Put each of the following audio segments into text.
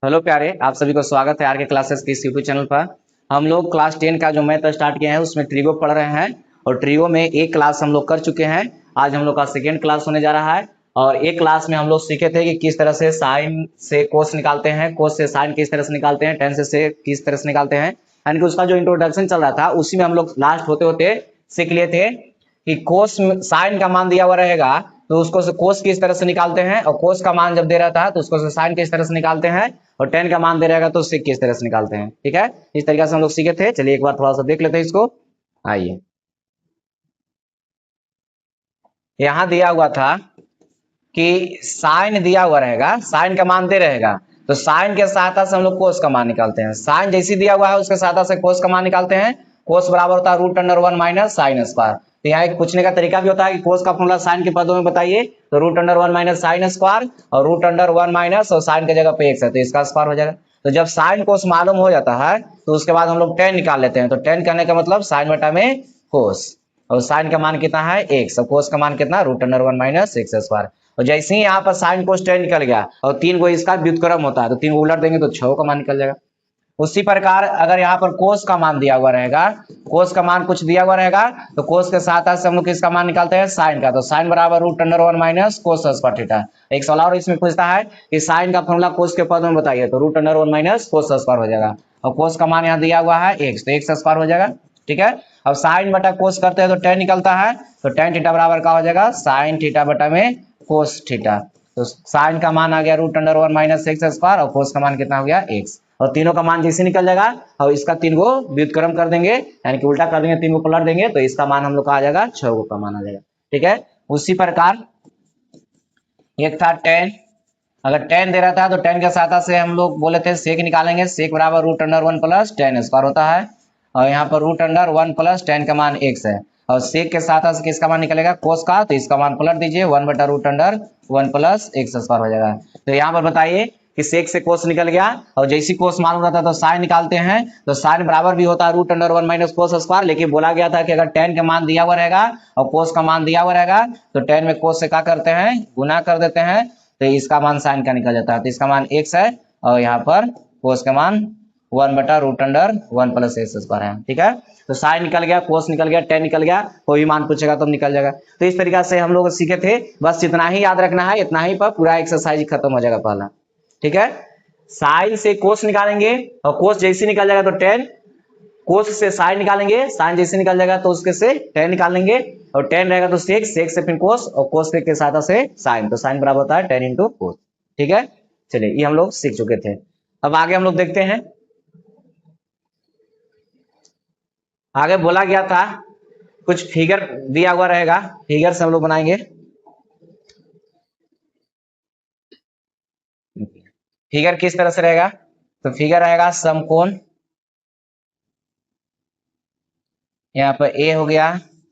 Hello प्यारे, आप सभी को स्वागत है आर के क्लासेस के इस यूट्यूब चैनल पर। हम लोग क्लास 10 का जो मैथ स्टार्ट किए हैं उसमें ट्रिगो पढ़ रहे हैं और ट्रिगो में एक क्लास हम लोग कर चुके हैं। आज हम लोग का सेकेंड क्लास होने जा रहा है और एक क्लास में हम लोग सीखे थे कि किस तरह से साइन से कोस निकालते हैं, कोस से साइन किस तरह से निकालते हैं, टेन से किस तरह से निकालते हैं, यानी कि उसका जो इंट्रोडक्शन चल रहा था उसी में हम लोग लास्ट होते होते सीख लिए थे कि कोस साइन का मान दिया हुआ रहेगा तो उसको से कोस किस तरह से निकालते हैं, और कोस का मान जब दे रहता है तो उसको से साइन किस तरह से निकालते हैं, और टेन का मान दे रहेगा तो सेक किस तरह से निकालते हैं। ठीक है, इस तरीके से हम लोग सीखे थे। चलिए एक बार थोड़ा सा देख लेते हैं इसको। आइए, यहाँ दिया हुआ था कि साइन दिया हुआ रहेगा, साइन का मान दे रहेगा तो साइन के सहायता से हम लोग कोस का मान निकालते हैं। साइन जैसी दिया हुआ है उसके सहायता से कोस का मान निकालते हैं। कोस बराबर होता है root under 1 minus sine square. तो यहाँ एक पूछने का तरीका भी होता है कि कोस का फॉर्मूला साइन के पदों में बताइए, तो root under 1 minus sine square और रूट अंडर 1 माइनस और साइन की जगह पे एक्स है तो इसका स्क्वायर हो जाएगा। तो जब साइन कोस मालूम हो जाता है तो उसके बाद हम लोग टेन निकाल लेते हैं। तो टेन करने का मतलब साइन बटा में कोस, और साइन का मान कितना है एक्स, और कोस का मान कितना root under 1 minus x square. और जैसे ही यहाँ पर साइन कोस टेन निकल गया और तीन को इसका व्युत्क्रम होता है तो तीन को उलट देंगे तो 6 का मान निकल जाएगा। उसी प्रकार अगर यहाँ पर कोस का मान दिया हुआ रहेगा, कोस का मान कुछ दिया हुआ रहेगा तो कोस के साथ से हम लोग किसका मान निकालते हैं, साइन का। तो साइन बराबर root under 1 minus cos square theta. एक सवाल और इसमें पूछता है कि साइन का फॉर्मूला कोस के पद में बताइए, तो root under 1 minus cos square हो जाएगा और कोस का मान यहाँ दिया हुआ है एक्स, तो एक्स स्क्वायर हो जाएगा। ठीक है, अब साइन बटा कोस करते हैं तो टेन निकलता है, तो टेन थीटा बराबर का हो जाएगा साइन थीटा बटा में कोस थीटा। तो साइन का मान आ गया root under 1 minus x square और कोस का मान कितना हो गया एक्स, और तीनों का मान जैसे निकल जाएगा और इसका तीन को व्युत्क्रम कर देंगे यानी कि उल्टा कर देंगे, तीन को पलट देंगे तो इसका मान हम लोग का आ जाएगा 6 का मान आ जाएगा। ठीक है, उसी प्रकार एक था टेन। अगर टेन दे रहा था तो टेन के सहायता से हम लोग बोले थे सेक निकालेंगे। सेक बराबर root under 1 plus ten square होता है और यहाँ पर रूट अंडर 1 प्लस टेन का मान एक्स है, और सेक के साथ से किसका मान निकलेगा कोस का, तो इसका मान पलट दीजिए 1 बटा root under 1 plus x square हो जाएगा। तो यहाँ पर बताइए कि सेक से कोस निकल गया और जैसी कोस मालूम रहता तो साइन निकालते हैं, तो साइन बराबर भी होता है root under 1 minus cos square, लेकिन बोला गया था कि अगर टेन का मान दिया हुआ रहेगा और कोस का मान दिया हुआ रहेगा तो टेन में कोस से क्या करते हैं, गुना कर देते हैं, तो इसका मान साइन का निकल जाता है। तो इसका मान एक्स है और यहाँ पर कोस का मान 1 बटा root under 1 plus x square है। ठीक है, तो साइन निकल गया, कोस निकल गया, टेन निकल गया, कोई भी मान पूछेगा तो निकल जाएगा। तो इस तरीके से हम लोग सीखे थे, बस इतना ही याद रखना है, इतना ही पर पूरा एक्सरसाइज खत्म हो जाएगा पहला। ठीक है, साइन से कोस निकालेंगे और कोस जैसे निकल जाएगा तो टेन, कोस से साइन निकालेंगे, साइन जैसे निकल जाएगा तो उसके से टेन निकालेंगे, और टेन रहेगा तो सेक, सेक से फिर कोस, और कोस के सहायता से साइन, तो साइन बराबर होता है टेन इंटू कोस। ठीक है, चलिए ये हम लोग सीख चुके थे। अब आगे हम लोग देखते हैं। आगे बोला गया था कुछ फिगर दिया हुआ रहेगा, फिगर से हम लोग बनाएंगे। फिगर किस तरह से रहेगा, तो फिगर रहेगा समकोण, यहाँ पर ए हो गया,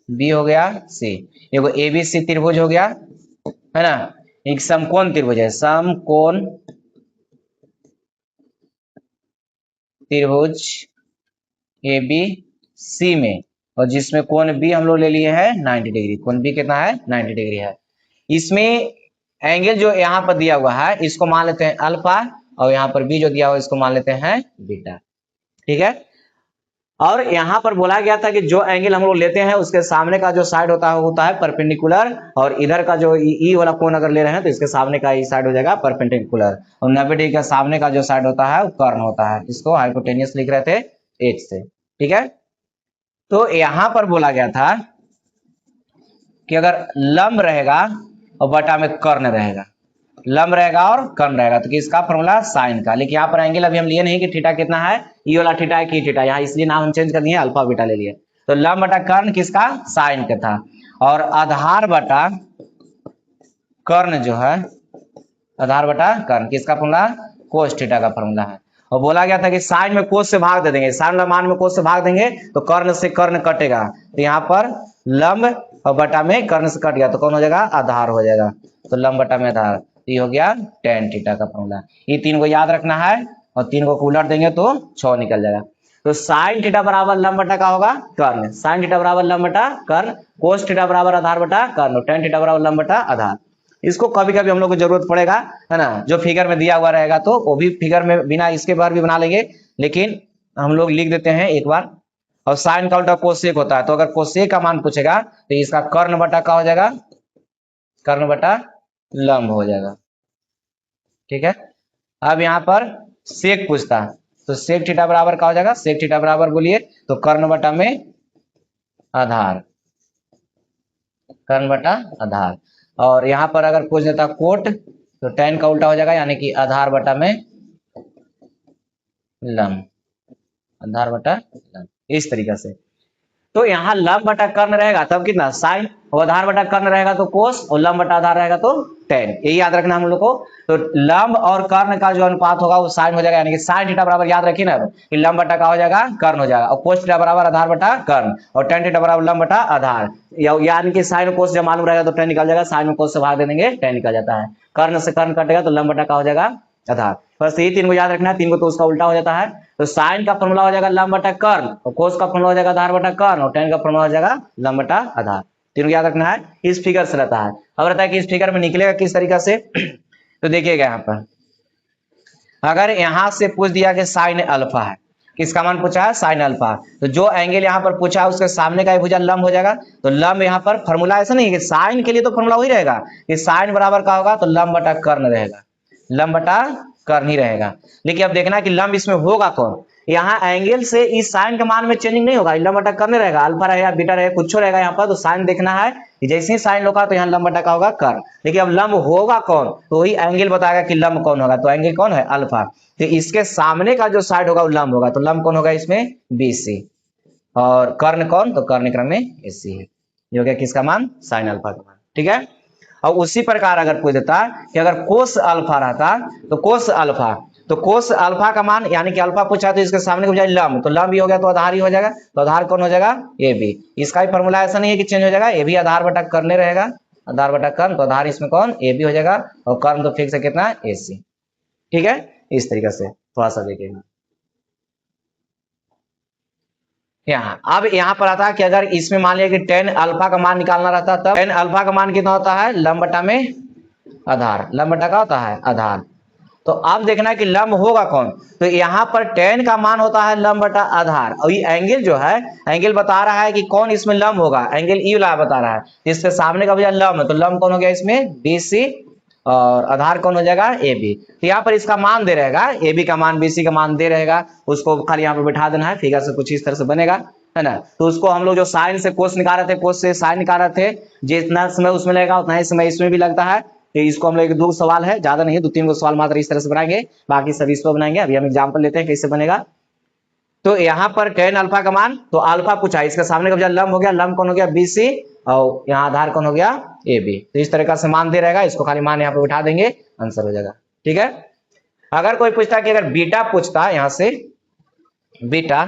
बी हो गया, सी, एगो ए बी सी त्रिभुज हो गया है ना। एक समकोण त्रिभुज है, समकोण त्रिभुज ए बी सी में, और जिसमें कोण बी हम लोग ले लिए हैं 90 डिग्री। कोण बी कितना है, 90 डिग्री है। इसमें एंगल जो यहाँ पर दिया हुआ है इसको मान लेते हैं अल्फा, और यहाँ पर बी जो दिया हुआ है इसको मान लेते हैं बीटा। ठीक है, और यहाँ पर बोला गया था कि जो एंगल हम लोग लेते हैं उसके सामने का जो साइड होता है परपेंडिकुलर, और इधर का जो ई वाला कोण अगर ले रहे हैं तो इसके सामने का ई साइड हो जाएगा परपेंडिकुलर, और 90 डिग्री का सामने का जो साइड होता है वो कर्ण होता है। इसको हाइपोटेनियस लिख रहे थे एच से। ठीक है, तो यहाँ पर बोला गया था कि अगर लंब रहेगा और बटा में कर्ण रहेगा, लंब रहेगा और कर्ण रहेगा, तो किसका फॉर्मूला साइन का। लेकिन यहाँ पर एंगल अभी हम लिए नहीं कि थीटा कितना है, ई वाला थीटा है कि थीटा, यहाँ इसलिए नाम हम चेंज कर दिए अल्फा बीटा ले लिए। तो लंब बटा कर्ण किसका, साइन का था, और आधार बटा कर्ण जो है, आधार बटा कर्ण किसका फॉर्मूला, कोस थीटा का फॉर्मूला है। और बोला गया था कि साइन में कोस से भाग दे देंगे, साइन मान में कोस से भाग देंगे तो कर्ण से कर्ण कटेगा, तो यहाँ पर लंब और बटा में कर्ण से कट गया तो कौन हो जाएगा, आधार हो जाएगा। तो लंब बटा में आधार, ये हो गया टेन थीटा का फॉर्मूला। ये तीन को याद रखना है और तीन को उलट देंगे तो 6 निकल जाएगा। तो साइन थीटा बराबर लंब बटा का होगा कर्ण, साइन थीटा बराबर लंब बटा कर्ण, कोस थीटा बराबर आधार बटा कर्ण, टेन थीटा बराबर लंब बटा आधार। इसको कभी कभी हम लोग को जरूरत पड़ेगा, है ना, जो फिगर में दिया हुआ रहेगा तो वो भी फिगर में बिना इसके बार भी बना लेंगे, लेकिन हम लोग लिख देते हैं एक बार। और साइन का उल्टा कोसेक होता है, तो अगर कोसेक का मान पूछेगा तो इसका कर्ण बटा का हो जाएगा, कर्ण बटा लंब हो जाएगा। ठीक है, अब यहाँ पर सेक पूछता तो सेक थीटा बराबर का हो जाएगा, सेक थीटा बराबर बोलिए तो कर्ण बटा में आधार, कर्ण बटा आधार। और यहाँ पर अगर पूछ देता कोट तो tan का उल्टा हो जाएगा, यानी कि आधार बटा में लंब, आधार बटा लंब, इस तरीके से। तो यहाँ लंब बटा कर्ण रहेगा तब कितना साइन, और आधार बटा कर्ण रहेगा तो कोस, और लंब बटा आधार रहेगा तो टेन, यही याद रखना हम लोग को। तो लंब और कर्ण का जो अनुपात होगा वो साइन हो जाएगा, यानी कि साइन थीटा बराबर याद रखिए ना कि लंब बटा का हो जाएगा कर्ण हो जाएगा, और कोस थीटा बराबर आधार बटा कर्ण, और टेन थीटा बराबर लंब बटा आधार, यानी कि साइन कोस जब मालूम रहेगा तो टेन निकल जाएगा, साइन में कोस से भाग दे देंगे टेन निकल जाता है, कर्ण से कर्ण कटेगा तो लंब बटा का हो जाएगा आधार। बस यही तीन को याद रखना है, तीन को तो उसका उल्टा हो जाता है। तो साइन का फॉर्मूला हो जाएगा लंब बटा कर्ण, और कोस का फॉर्मूला हो जाएगा आधार बटा कर्ण, और टेन का फॉर्मूला हो जाएगा लंब बटा आधार। तीनों याद रखना है, इस फिगर से रहता है। अब रहता है कि इस फिगर में निकलेगा किस तरीके से तो देखिएगा यहाँ पर अगर यहाँ से पूछ दिया कि साइन अल्फा है, किसका मान पूछा है साइन अल्फा, तो जो एंगल यहाँ पर पूछा है उसके सामने का भुजा लंब हो जाएगा। तो लंब यहाँ पर फॉर्मूला ऐसा नहीं है कि साइन के लिए तो फॉर्मूला वही रहेगा कि साइन बराबर का होगा तो लंब बटा कर्ण रहेगा, लंब बटा कर्ण ही रहेगा। लेकिन अब देखना कि लंब इसमें होगा कौन, यहाँ एंगल से इस साइन के मान में चेंजिंग नहीं होगा, लंब बटा कर्ण रहेगा, अल्फा रहेगा बीटा रहेगा कुछ रहेगा यहाँ पर। तो साइन देखना है कि जैसे ही साइन होगा तो यहाँ लंब बटा का होगा कर्ण, लेकिन अब लंब होगा कौन तो वही एंगल बताएगा कि लंब कौन होगा, तो एंगल कौन है अल्फा, तो इसके सामने का जो साइड होगा वो लंब होगा, तो लंब कौन होगा इसमें BC, और कर्ण कौन तो कर्ण क्रम में AC है, ये हो गया किसका मान साइन अल्फा का मान। ठीक है, और उसी प्रकार अगर पूछ देता कि अगर कोस अल्फा रहता तो कोस अल्फा, तो कोस अल्फा का मान यानी कि अल्फा पूछा तो इसके सामने को जाए लंब, तो लंब भी हो गया तो आधार ही हो जाएगा, तो आधार कौन हो जाएगा AB। इसका भी फॉर्मूला ऐसा नहीं है कि चेंज हो जाएगा, AB आधार बटा कर्ण रहेगा, आधार बटा कर्ण, तो आधार इसमें कौन AB हो जाएगा, और कर्ण तो फिक्स है कितना AC। ठीक है, इस तरीके से थोड़ा सा देखिएगा यहाँ। अब यहाँ पर आता है कि अगर इसमें मान लिया कि tan अल्फा का मान निकालना रहता तब tan अल्फा का मान कितना होता है लंब बटा में आधार, लंब बटा का होता है आधार। तो अब देखना है कि लंब होगा कौन, तो यहाँ पर tan का मान होता है लंब बटा आधार, और ये एंगल जो है एंगल बता रहा है कि कौन इसमें लंब होगा, एंगल ई वाला बता रहा है, इसके सामने का वजह लंब है, तो लंब कौन हो गया इसमें BC, और आधार कौन हो जाएगा AB। तो यहाँ पर इसका मान दे रहेगा, AB का मान BC का मान दे रहेगा, उसको खाली यहाँ पर बैठा देना है, फिगर से कुछ इस तरह से बनेगा, है ना। तो उसको हम लोग जो साइन से कोस निकाल रहे थे, कोस से साइन निकाल रहे थे, जितना समय उसमें लगेगा उतना ही समय इसमें भी लगता है। तो इसको हम लोग दो सवाल है, ज्यादा नहीं, 2-3 को सवाल मात्र इस तरह से बनाएंगे, बाकी सभी इस पर बनाएंगे। अभी हम एग्जाम्पल लेते हैं कैसे बनेगा। तो यहाँ पर tan अल्फा का मान तो अल्फा पूछा, इसके सामने का वजह लंब हो गया, लंब कौन हो गया BC, और यहाँ आधार कौन हो गया AB। तो इस तरह से मान दे रहेगा, इसको खाली मान यहाँ पे उठा देंगे, आंसर हो जाएगा। ठीक है, अगर कोई पूछता कि अगर बीटा पूछता यहाँ से बीटा,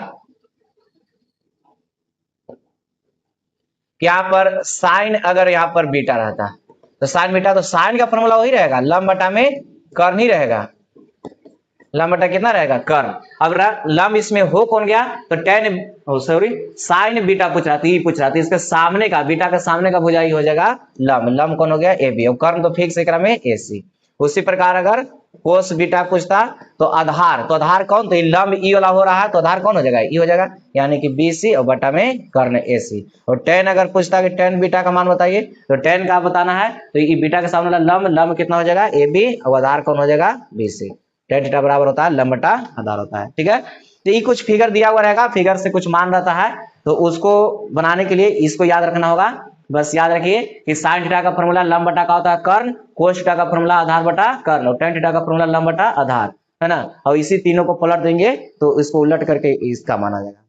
यहाँ पर साइन अगर यहाँ पर बीटा रहता तो साइन बीटा, तो साइन का फॉर्मूला वही रहेगा लंब बटा में कर्ण ही रहेगा, लंब बटा कितना रहेगा कर्ण। अब लंब इसमें हो कौन गया तो tan सॉरी साइन बीटा पूछ रहा था, ये पूछ रहा था, इसके सामने का बीटा के सामने का भुजा हो जाएगा लंब, लंब कौन हो गया AB, और कर्ण तो फिक्स एकरा में AC। उसी प्रकार अगर कोस बीटा पूछता तो आधार, तो आधार कौन तो लंब ई वाला हो रहा है, तो आधार कौन हो जाएगा ई हो जाएगा, यानी कि BC और बटा में कर्ण AC। और tan अगर पूछता कि tan बीटा का मान बताइए, तो tan का बताना है, तो ये बीटा के सामने लंब, लंब कितना हो जाएगा AB, और आधार कौन हो जाएगा BC। tan थीटा बराबर होता है लंब बटा आधार होता है। ठीक है, तो ये कुछ फिगर दिया हुआ रहेगा, फिगर से कुछ मान रहता है, तो उसको बनाने के लिए इसको याद रखना होगा। बस याद रखिए कि साइन थीटा का फॉर्मूला लंब बटा का होता है कर्ण, कोस थीटा का फॉर्मूला आधार बटा कर्ण, और tan थीटा का फॉर्मूला लंब बटा आधार, है ना। और इसी तीनों को पलट देंगे तो इसको उलट करके इसका मान आ जाएगा।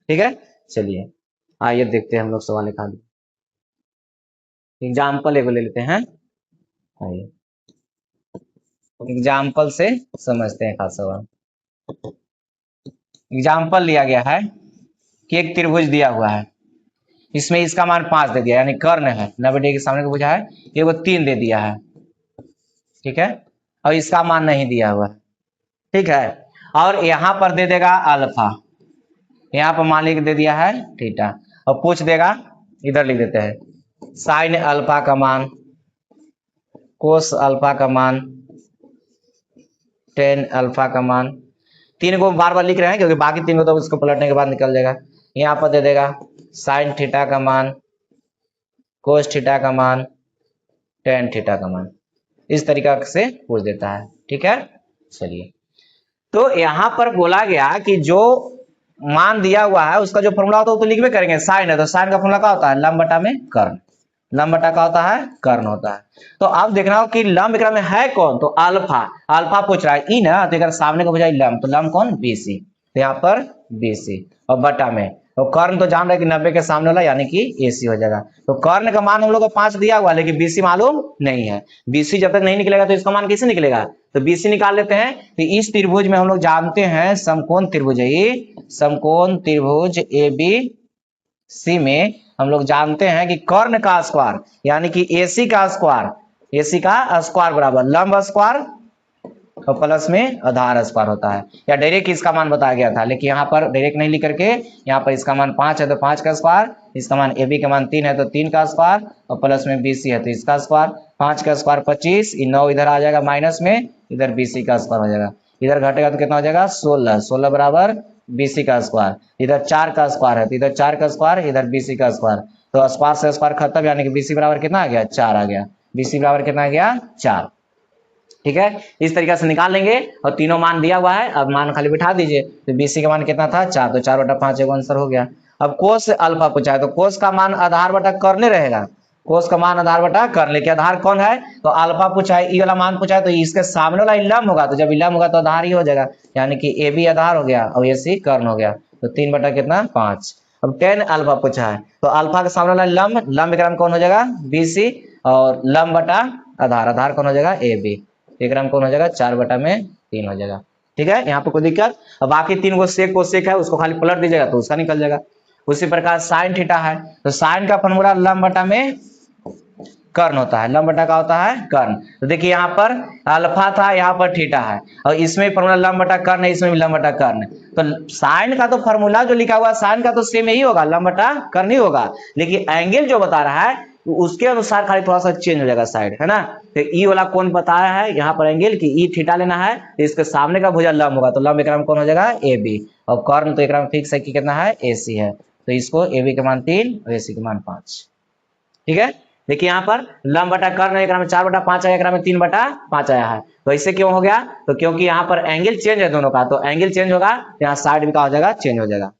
ठीक है, चलिए आइए देखते हैं हम लोग सवाल निकाल, एग्जाम्पल एगो ले लेते हैं, आइए एग्जाम्पल से समझते हैं खास सवाल। एग्जाम्पल लिया गया है कि एक त्रिभुज दिया हुआ है, इसमें इसका मान 5 दे दिया, यानी कर्ण है 90 डिग्री के सामने को बुझा है, ये वो 3 दे दिया है। ठीक है, और इसका मान नहीं दिया हुआ है। ठीक है, और यहाँ पर दे देगा अल्फा, यहाँ पर मान लिख दे दिया है थीटा, और पूछ देगा, इधर लिख देते हैं साइन अल्फा का मान कोस अल्फा का मान, टेन अल्फा का मान, तीन को बार बार लिख रहे हैं क्योंकि बाकी तीन को तो उसको पलटने के बाद निकल जाएगा। यहाँ पर दे देगा साइन थीटा का मान, कोस थीटा का मान, टेन थीटा का मान, इस तरीका से पूछ देता है। ठीक है, चलिए तो यहाँ पर बोला गया कि जो मान दिया हुआ है उसका जो फॉर्मूला होता है वो तो लिखबे करेंगे, साइन है तो साइन का फॉर्मूला क्या होता है, लंब बटा में कर्ण, लंब बटा का होता है कर्ण होता है। तो अब देखना हो कि लंब एकरा में है कौन, तो अल्फा, अल्फा पूछ रहा है ई ना, तो अगर सामने को बुझाई लंब, तो लंब कौन, बीसी, तो यहाँ पर बीसी, और बटा में तो कर्ण तो जान रहे कि 90 के सामने वाला यानी कि एसी हो जाएगा। तो कर्ण का मान हम लोग को 5 दिया हुआ लेकिन बीसी मालूम नहीं है, बीसी जब तक नहीं निकलेगा तो इसका मान कैसे निकलेगा, तो बीसी निकाल लेते हैं। तो इस त्रिभुज में हम लोग जानते हैं समकोण त्रिभुज है ये, समकोण त्रिभुज ए बी सी में हम लोग जानते हैं कि कर्ण का स्क्वायर यानी कि एसी का स्क्वायर, एसी का स्क्वायर बराबर लंब स्क्वायर और प्लस में आधार स्क्वायर होता है, या डायरेक्ट इसका मान बताया गया था लेकिन यहाँ पर डायरेक्ट नहीं लिख करके यहाँ पर इसका मान 5 है तो 5 का स्क्वायर, इसका मान ए बी का मान 3 है तो 3 का स्क्वायर और प्लस में बीसी है तो इसका स्क्वायर, 5 का स्क्वायर 25, 9 इधर आ जाएगा माइनस में, इधर बीसी का स्क्वायर हो जाएगा, इधर घटेगा तो कितना हो जाएगा 16, 16 बराबर बीसी का स्क्वायर, इधर 4 का स्क्वायर है तो इधर 4 का स्क्वायर, इधर बीसी का स्क्वायर, तो स्क्वायर से स्क्वायर खत्म यानी कि बीसी बराबर कितना आ गया 4 आ गया, बीसी बराबर कितना आ गया 4। ठीक है, इस तरीके से निकाल लेंगे और तीनों मान दिया हुआ है, अब मान खाली बिठा दीजिए, तो बीसी का मान कितना था 4, तो 4 बटा 5 एक आंसर हो गया। अब कोस अल्फा पूछा है तो कोस का मान आधार बटा कर्ण रहेगा, कोस का मान आधार बटा कर्ण, लेकिन आधार कौन है, तो अल्फा पूछा है, ई वाला मान पूछा है तो इसके सामने वाला लंब होगा, तो जब लंब होगा तो आधार ही हो जाएगा, यानी कि ए बी आधार हो गया और ए सी कर्ण हो गया, तो 3 बटा कितना 5। अब 10 अल्फा पूछा है तो अल्फा के सामने वाला लंब, लंब एकरा में कौन हो जाएगा बीसी, और लंब बटा आधार, आधार कौन हो जाएगा ए बी, एकराम कौन हो जाएगा 4 बटा में 3 हो जाएगा। ठीक है, यहाँ पे कोई दिक्कत, अब बाकी 3 को सेक कोसेक है उसको खाली पलट दीजिएगा तो उसका निकल जाएगा। उसी प्रकार साइन थीटा है तो साइन का फॉर्मूला लंब बटा में कर्ण होता है, लंब बटा का होता है कर्ण, तो देखिए यहाँ पर अल्फा था यहाँ पर थीटा है और इसमें फॉर्मूला लंब बटा कर्ण है, इसमें भी लंब बटा कर्ण, तो साइन का तो फॉर्मूला जो लिखा हुआ है साइन का तो सेम ही होगा, लंब बटा कर्ण ही होगा, लेकिन एंगल जो बता रहा है उसके अनुसार खाली थोड़ा सा चेंज हो जाएगा साइड, है ना। तो ई वाला कौन बताया है यहाँ पर एंगल की ई थीटा लेना है, तो इसके सामने का भुजा लंब होगा, तो लंब एकराम कौन हो जाएगा ए बी, और कर्ण तो एकराम फिक्स है कि कितना है ए सी है, तो इसको ए बी के मान 3 और ए सी के मान 5। ठीक है, देखिए यहाँ पर लंब बटा कर्ण एकराम में 4 बटा 5 आया, एकराम में 3 बटा 5 आया है, तो इससे क्यों हो गया, तो क्योंकि यहाँ पर एंगल चेंज है दोनों का, तो एंगल चेंज होगा यहाँ साइड भी का हो जाएगा चेंज हो जाएगा,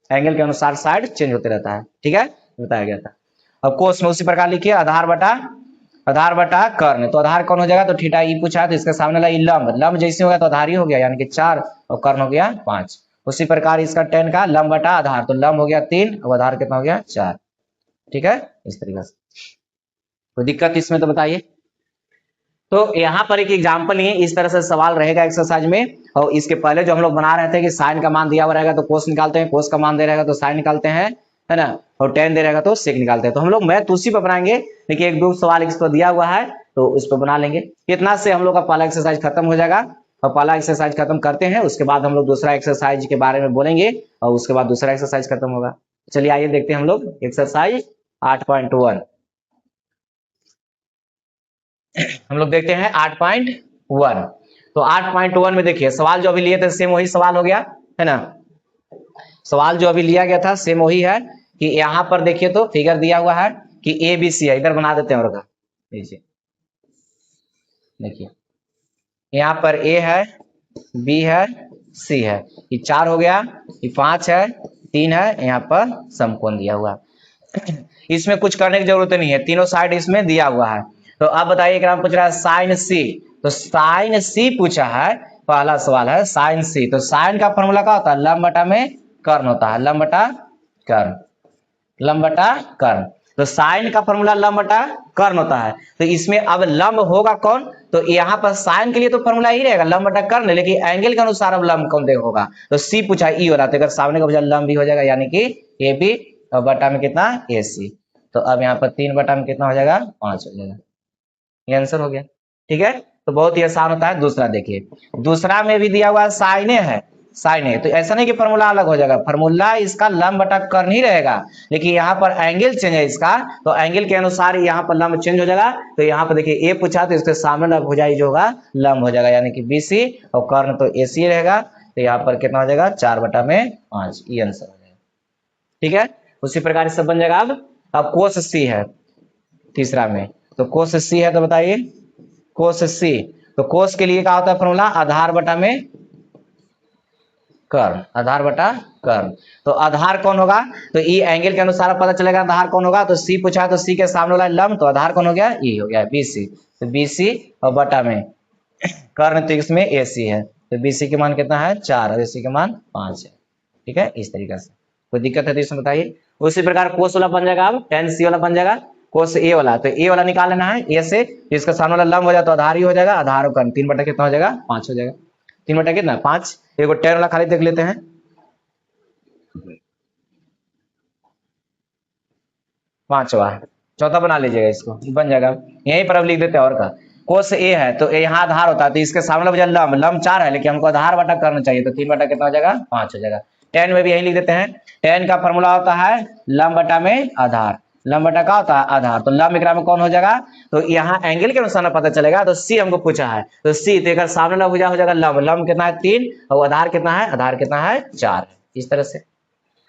एंगल के अनुसार साइड चेंज होते रहता है। ठीक है, बताया गया था। अब कोस में उसी प्रकार लिखिए आधार बटा कर्ण, तो आधार कौन हो जाएगा, तो थीटा ई पूछा तो इसके सामने वाला लंब, लंब जैसे हो गया तो आधार ही हो गया यानी कि 4 और कर्ण हो गया 5। उसी प्रकार इसका टेन का लंब बटा आधार, तो लंब हो गया 3 और आधार कितना हो गया 4। ठीक है, इस तरीके से कोई दिक्कत इसमें तो बताइए। तो यहाँ पर एक एग्जाम्पल ही इस तरह से सवाल रहेगा एक्सरसाइज में, और इसके पहले जो हम लोग बना रहे थे कि साइन का मान दिया हुआ रहेगा तो कोस निकालते हैं, कोस का मान दे रहेगा तो साइन निकालते हैं, है ना, और टेन दे रहेगा तो सेक निकालते हैं। तो हम लोग मैथ उसी पर बनाएंगे, देखिए एक दो सवाल इस पर दिया हुआ है तो उस पर बना लेंगे, इतना से हम लोग का पहला एक्सरसाइज खत्म हो जाएगा। और पहला एक्सरसाइज खत्म करते हैं, उसके बाद हम लोग दूसरा एक्सरसाइज के बारे में बोलेंगे और उसके बाद दूसरा एक्सरसाइज खत्म होगा। चलिए आइए देखते हैं हम लोग एक्सरसाइज 8.1। हम लोग देखते हैं 8.1। तो 8.1 में देखिए सवाल जो अभी लिए थे सेम वही सवाल हो गया, है ना, सवाल जो अभी लिया गया था सेम वही है कि यहाँ पर देखिए तो फिगर दिया हुआ है कि ए बी सी है, इधर बना देते हैं, और देखिए यहाँ पर ए है, बी है, सी है, ये 4 हो गया, ये 5 है, 3 है, यहाँ पर समकोण दिया हुआ है। इसमें कुछ करने की जरूरत नहीं है, तीनों साइड इसमें दिया हुआ है। तो अब बताइए पूछ रहा है साइन सी, तो साइन सी पूछा है, पहला सवाल है साइन सी, तो साइन का फॉर्मूला क्या होता है, लंब बटा में कर्ण होता है, लंब बटा कर्ण, लंब बटा कर्ण, तो साइन का फॉर्मूला लंब बटा कर्ण होता है। तो इसमें अब लंब होगा कौन, तो यहाँ पर साइन के लिए तो फॉर्मूला ही रहेगा लंब बटा कर्ण, लेकिन एंगल के अनुसार अब लंब कौन होगा, तो सी पूछा ई हो रहा, तो अगर सामने का बजाय लंब भी हो जाएगा यानी कि ए बी और बटा में कितना ए सी, तो अब यहाँ पर 3 बटा में कितना हो जाएगा 5 हो जाएगा, ये आंसर हो गया। ठीक है, तो बहुत ही आसान होता है। दूसरा देखिए, दूसरा में भी दिया हुआ साइने है, साइन ए। तो ऐसा नहीं कि फॉर्मूला अलग हो जाएगा, फॉर्मूला इसका लंब बटा कर्ण ही रहेगा, लेकिन यहाँ पर एंगल चेंज है इसका, तो एंगल के अनुसार यहाँ पर लंब चेंज हो जाएगा। तो यहाँ पर देखिए ए पूछा तो इसके सामने वाला भुजाई जो होगा लंब हो जाएगा, यानी कि बीसी, और कर्ण तो एसी रहेगा। तो यहाँ पर कितना हो जाएगा 4/5, ये आंसर हो जाएगा। ठीक है, उसी प्रकार से बन जाएगा। अब कोस सी है तीसरा में, तो कोस सी है तो बताइए कोस सी, तो कोस के लिए क्या होता है फॉर्मूला, आधार बटा में कर्ण, आधार बटा कर्ण। तो आधार कौन होगा, तो ई एंगल के अनुसार पता चलेगा आधार कौन होगा। तो सी पूछा तो सी के सामने वाला लंब, तो आधार कौन हो गया, ई हो गया बीसी। तो बीसी और बटा में कर्ण, तो इसमें एसी है, तो बीसी के मान कितना है 4 और एसी के मान 5 है। ठीक है, इस तरीके से कोई दिक्कत है तो इसमें बताइए। उसी प्रकार कोस वाला बन जाएगा, अब tan सी वाला बन जाएगा कोस ए वाला, तो ए वाला निकाल लेना है, ए से इसका सामने वाला लंब हो जाए तो आधार ही हो जाएगा, आधार और कर्ण 3 बटा कितना हो जाएगा 5 हो जाएगा। 3 बटा कितना 5, एगो tan वाला खाली देख लेते हैं, पांचवा, चौथा बना लीजिएगा इसको, बन जाएगा। यहीं पर अब लिख देते हैं और का, कोस ए है तो यहाँ आधार होता है, तो इसके सामने बजा लंब, लंब 4 है लेकिन हमको आधार बटा करना चाहिए, तो 3 बटा कितना हो जाएगा 5 हो जाएगा। tan में भी यही लिख देते हैं, tan का फॉर्मूला होता है लंब बटा में आधार, लंब बटा का होता है आधार, तो लंब एकरा में कौन हो जाएगा, तो यहाँ एंगल के अनुसार पता चलेगा। तो सी हमको पूछा है, तो सी तो एक सामने वाला भुजा हो जाएगा लंब, लंब कितना है 3 और आधार कितना है, आधार कितना है 4, इस तरह से।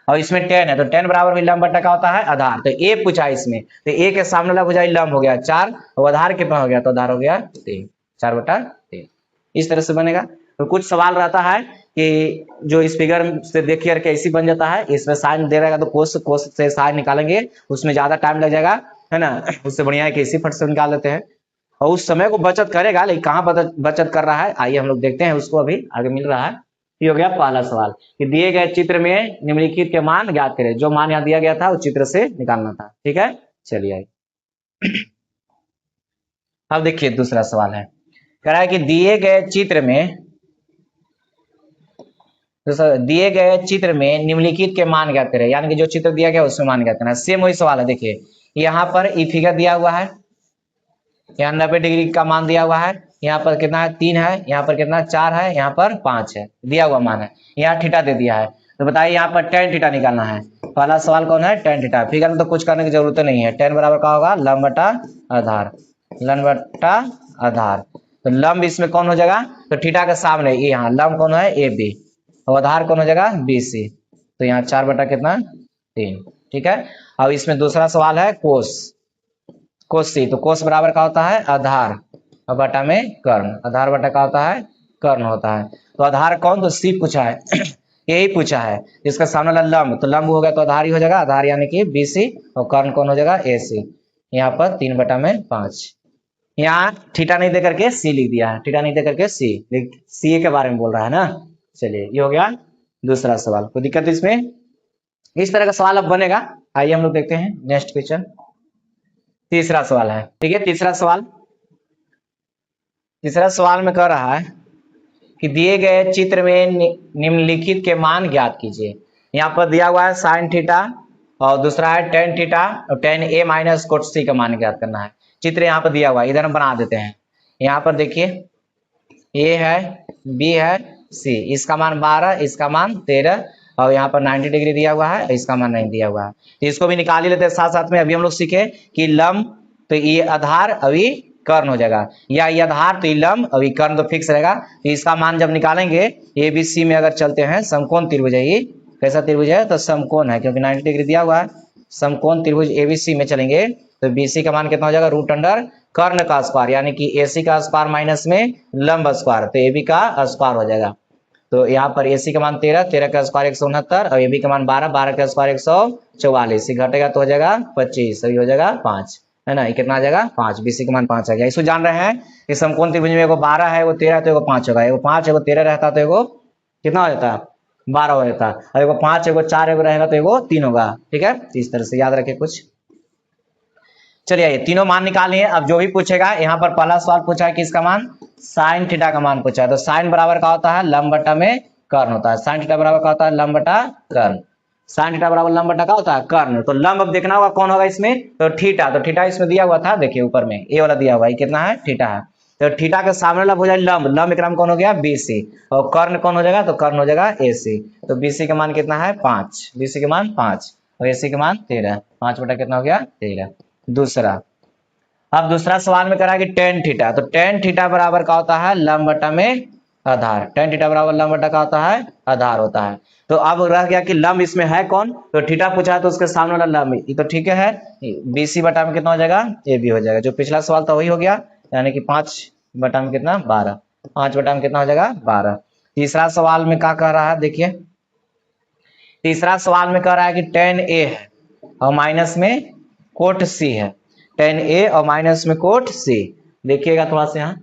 और इसमें tan है तो tan बराबर में लंब बटा का होता है आधार, तो a पूछा है इसमें, तो a के सामने वाला भुजा लंब हो गया 4 और आधार कितना हो गया, तो आधार हो गया 3, 4/3, इस तरह से बनेगा। तो कुछ सवाल रहता है कि जो इस फिगर से देखिए कैसी बन जाता है, इसमें साइन दे रहेगा तो कोस, कोस से साइन निकालेंगे, उसमें ज्यादा टाइम लग जाएगा, है ना, उससे बढ़िया है कि इसी फट से निकाल लेते हैं, और उस समय को बचत करेगा, लेकिन कहाँ बचत कर रहा है, आइए हम लोग देखते हैं उसको, अभी आगे मिल रहा है। ये हो गया पहला सवाल कि दिए गए चित्र में निम्नलिखित के मान ज्ञात करें, जो मान यहाँ दिया गया था वो चित्र से निकालना था। ठीक है, चलिए आइए अब देखिए दूसरा सवाल है, कह रहा है कि दिए गए चित्र में निम्नलिखित के मान ज्ञात करें, यानी कि जो चित्र दिया गया उसमें मान ज्ञात करना है। सेम वही सवाल है, देखिए यहाँ पर ई फिगर दिया हुआ है, यहाँ 90 डिग्री का मान दिया हुआ है, यहाँ पर कितना है 3 है, यहाँ पर कितना 4 है, यहाँ पर 5 है, दिया हुआ मान है, यहाँ थीटा दे दिया है। तो बताइए यहाँ पर tan थीटा निकालना है। पहला सवाल कौन है, tan थीटा। फिगर में तो कुछ करने की जरूरत नहीं है, tan बराबर का होगा लंब बटा आधार, लंब बटा आधार। तो लंब इसमें कौन हो जाएगा, तो थीटा के सामने ये यहाँ लंब कौन है ए बी, और आधार कौन हो जाएगा बी सी, तो यहाँ 4 बटा कितना 3। ठीक है, अब इसमें दूसरा सवाल है कोस, कोस सी, तो कोस बराबर का होता है आधार और बटा में कर्ण, आधार बटा का होता है कर्ण होता है। तो आधार कौन, तो सी पूछा है यही पूछा है, इसका सामने वाला लंब, तो लंब हो गया तो आधार ही हो जाएगा, आधार यानी कि बी सी, और कर्ण कौन हो जाएगा ए सी, यहाँ पर 3 बटा में 5। यहाँ थीटा नहीं दे करके सी लिख दिया है, थीटा नहीं दे करके सी, सी के बारे में बोल रहा है ना। चलिए ये हो गया दूसरा सवाल, कोई दिक्कत इसमें, इस तरह का सवाल अब बनेगा। आइए हम लोग देखते हैं नेक्स्ट क्वेश्चन, तीसरा सवाल है। ठीक है, तीसरा सवाल में कह रहा है कि दिए गए चित्र में निम्नलिखित के मान ज्ञात कीजिए। यहाँ पर दिया हुआ है साइन थीटा और दूसरा है tan थीटा और tan a माइनस कोट सी का मान ज्ञात करना है। चित्र यहाँ पर दिया हुआ है, इधर हम बना देते हैं। यहाँ पर देखिए a है, b है, c, इसका मान 12, इसका मान 13 और यहाँ पर 90 डिग्री दिया हुआ है, इसका मान नहीं दिया हुआ है, तो इसको भी निकाल ही लेते हैं साथ साथ में। अभी हम लोग सीखे कि लंब तो ये आधार अभी कर्ण हो जाएगा, या ये आधार तो ये लंब अभी कर्ण तो फिक्स रहेगा। तो इसका मान जब निकालेंगे ए बी सी में अगर चलते हैं, समकोण त्रिभुज है, ये कैसा त्रिभुज है, तो समकोण है, क्योंकि 90 डिग्री दिया हुआ है। समकोण त्रिभुज एबीसी में चलेंगे तो बीसी का मान कितना हो जाएगा, रूट अंडर कर्ण का स्क्वायर, यानी कि एसी का स्क्वायर माइनस में लंब स्क्वायर, तो एबी का स्क्वायर हो जाएगा। तो यहाँ पर एसी का मान 13, 13 का स्क्वायर 169 और एबी का मान 12, 12 का स्क्वायर 144, घटेगा तो हो जाएगा 25, अभी हो जाएगा 5, है ना, ये कितना आ जाएगा 5, बीसी का मान 5 आ गया। इसको जान रहे हैं कि समकोण त्रिभुज में एगो 12 है, एगो 13 है, तो एगो 5 होगा, एगो 5 एगो 13 रहता तो एगो कितना हो जाता 12 हो जाता, और एगो 5 एगो 4 एगो रहेगा तो एगो 3 होगा। ठीक है, इस तरह से याद रखे कुछ। चलिए ये तीनों मान निकालिए। अब जो भी पूछेगा, यहाँ पर पहला सवाल पूछा है किसका मान, साइन थीटा का मान पूछा है, तो साइन बराबर का होता है लंब बटा में कर्ण होता है, साइन थीटा बराबर का होता है लंब बटा कर्ण, साइन थीटा बराबर लंब बटा का होता है कर्ण। तो लंब अब देखना होगा कौन होगा इसमें, तो थीटा, तो थीटा इसमें दिया हुआ था, देखिए ऊपर में ए वाला दिया हुआ है, कितना है थीटा है, तो थीटा के सामने वाला भुजा लंब, लंब एकरा में कौन हो गया BC, और कर्ण कौन हो जाएगा, तो कर्ण हो जाएगा AC। तो BC का मान कितना है 5, BC के मान 5 और AC के मान 13, 5 बटा कितना हो गया 13। दूसरा, अब दूसरा सवाल में करा कि टेन थीटा, तो टेन थीटा बराबर का होता है लंब बटा में आधार, टेन थीटा बराबर लंब बटा का होता है आधार होता है। तो अब रह गया कि लंब इसमें है कौन, तो थीटा पूछा है तो उसके सामने वाला लंब ये तो ठीक है, BC बटा में कितना हो जाएगा AB हो जाएगा, जो पिछला सवाल था वही हो गया, यानी कि 5 बटा में कितना 12, 5 बटा में कितना हो जाएगा 12। तीसरा सवाल में क्या कह रहा है देखिए, तीसरा सवाल में कह रहा है कि टेन A है और माइनस में कोट C है, टेन A और माइनस में कोट C, देखिएगा थोड़ा सा यहाँ,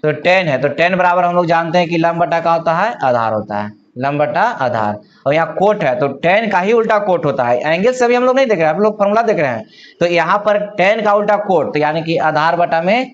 तो टेन है तो टेन बराबर हम लोग जानते हैं कि लंब बटा का होता है आधार होता है, लंब बटा आधार, और यहाँ कोट है तो टेन का ही उल्टा कोट होता है, एंगल से भी हम लोग नहीं देख रहे हैं, आप लोग फॉर्मूला देख रहे हैं, तो यहाँ पर टेन का उल्टा कोट, तो यानी कि आधार बटा में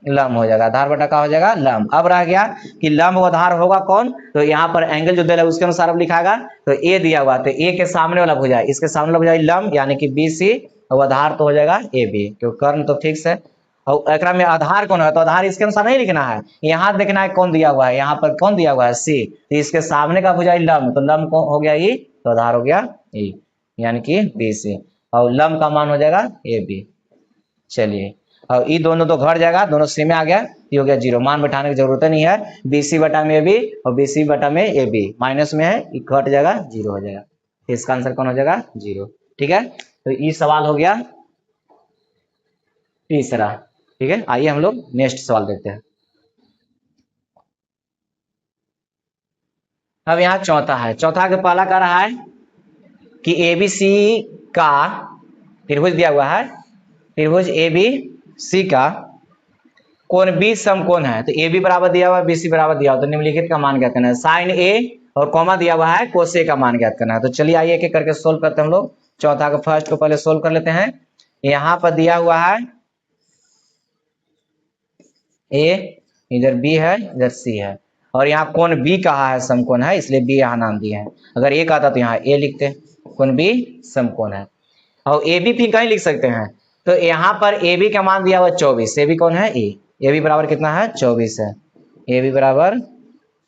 लंब हो जाएगा, आधार बटा का हो जाएगा लंब। अब रह गया कि लंब आधार होगा कौन, तो यहाँ पर एंगल जो दिया है उसके अनुसार अब लिखाएगा, तो ए दिया हुआ तो ए के सामने वाला भुजा, इसके सामने वाला भुजा लंब यानी कि BC और आधार तो हो जाएगा AB, क्योंकि कर्ण तो ठीक है, और एकरा में आधार कौन है, तो आधार इसके अनुसार नहीं लिखना है, यहाँ देखना है कौन दिया हुआ है, यहाँ पर कौन दिया हुआ है C, तो इसके सामने का भुजा लंब, तो लंब कौन हो गया E, तो आधार हो गया E यानी कि BC, और लंब का मान हो जाएगा AB। चलिए, और ये दोनों तो घट जाएगा, दोनों सी में आ गया, ये हो गया 0, मान बैठाने की जरूरत नहीं है, BC बटा में AB और BC बटा में AB माइनस में है, ये घट जाएगा 0 हो जाएगा, इसका आंसर कौन हो जाएगा 0। ठीक है, तो ये सवाल हो गया तीसरा। ठीक है, आइए हम लोग नेक्स्ट सवाल देखते हैं। अब यहाँ चौथा है, चौथा के पहला कह रहा है कि ABC का त्रिभुज दिया हुआ है, त्रिभुज ABC का कोण B समकोण है, तो AB बराबर दिया हुआ है BC बराबर दिया हुआ, तो निम्नलिखित का मान ज्ञात करना है, साइन A और कॉमा दिया हुआ है कोस A का मान ज्ञात करना है। तो चलिए आइए एक एक करके सोल्व करते हैं हम लोग, चौथा का फर्स्ट को पहले सोल्व कर लेते हैं। यहाँ पर दिया हुआ है A, इधर B है, इधर C है, और यहाँ कोण B कहा है समकोण है, इसलिए B यहाँ नाम दिए हैं, अगर A आता तो यहाँ A लिखते, कोण B समकोण है, और AB भी कहीं लिख सकते हैं, तो यहाँ पर AB का मान दिया हुआ 24, AB कौन है A, AB बराबर कितना है 24 है, AB बराबर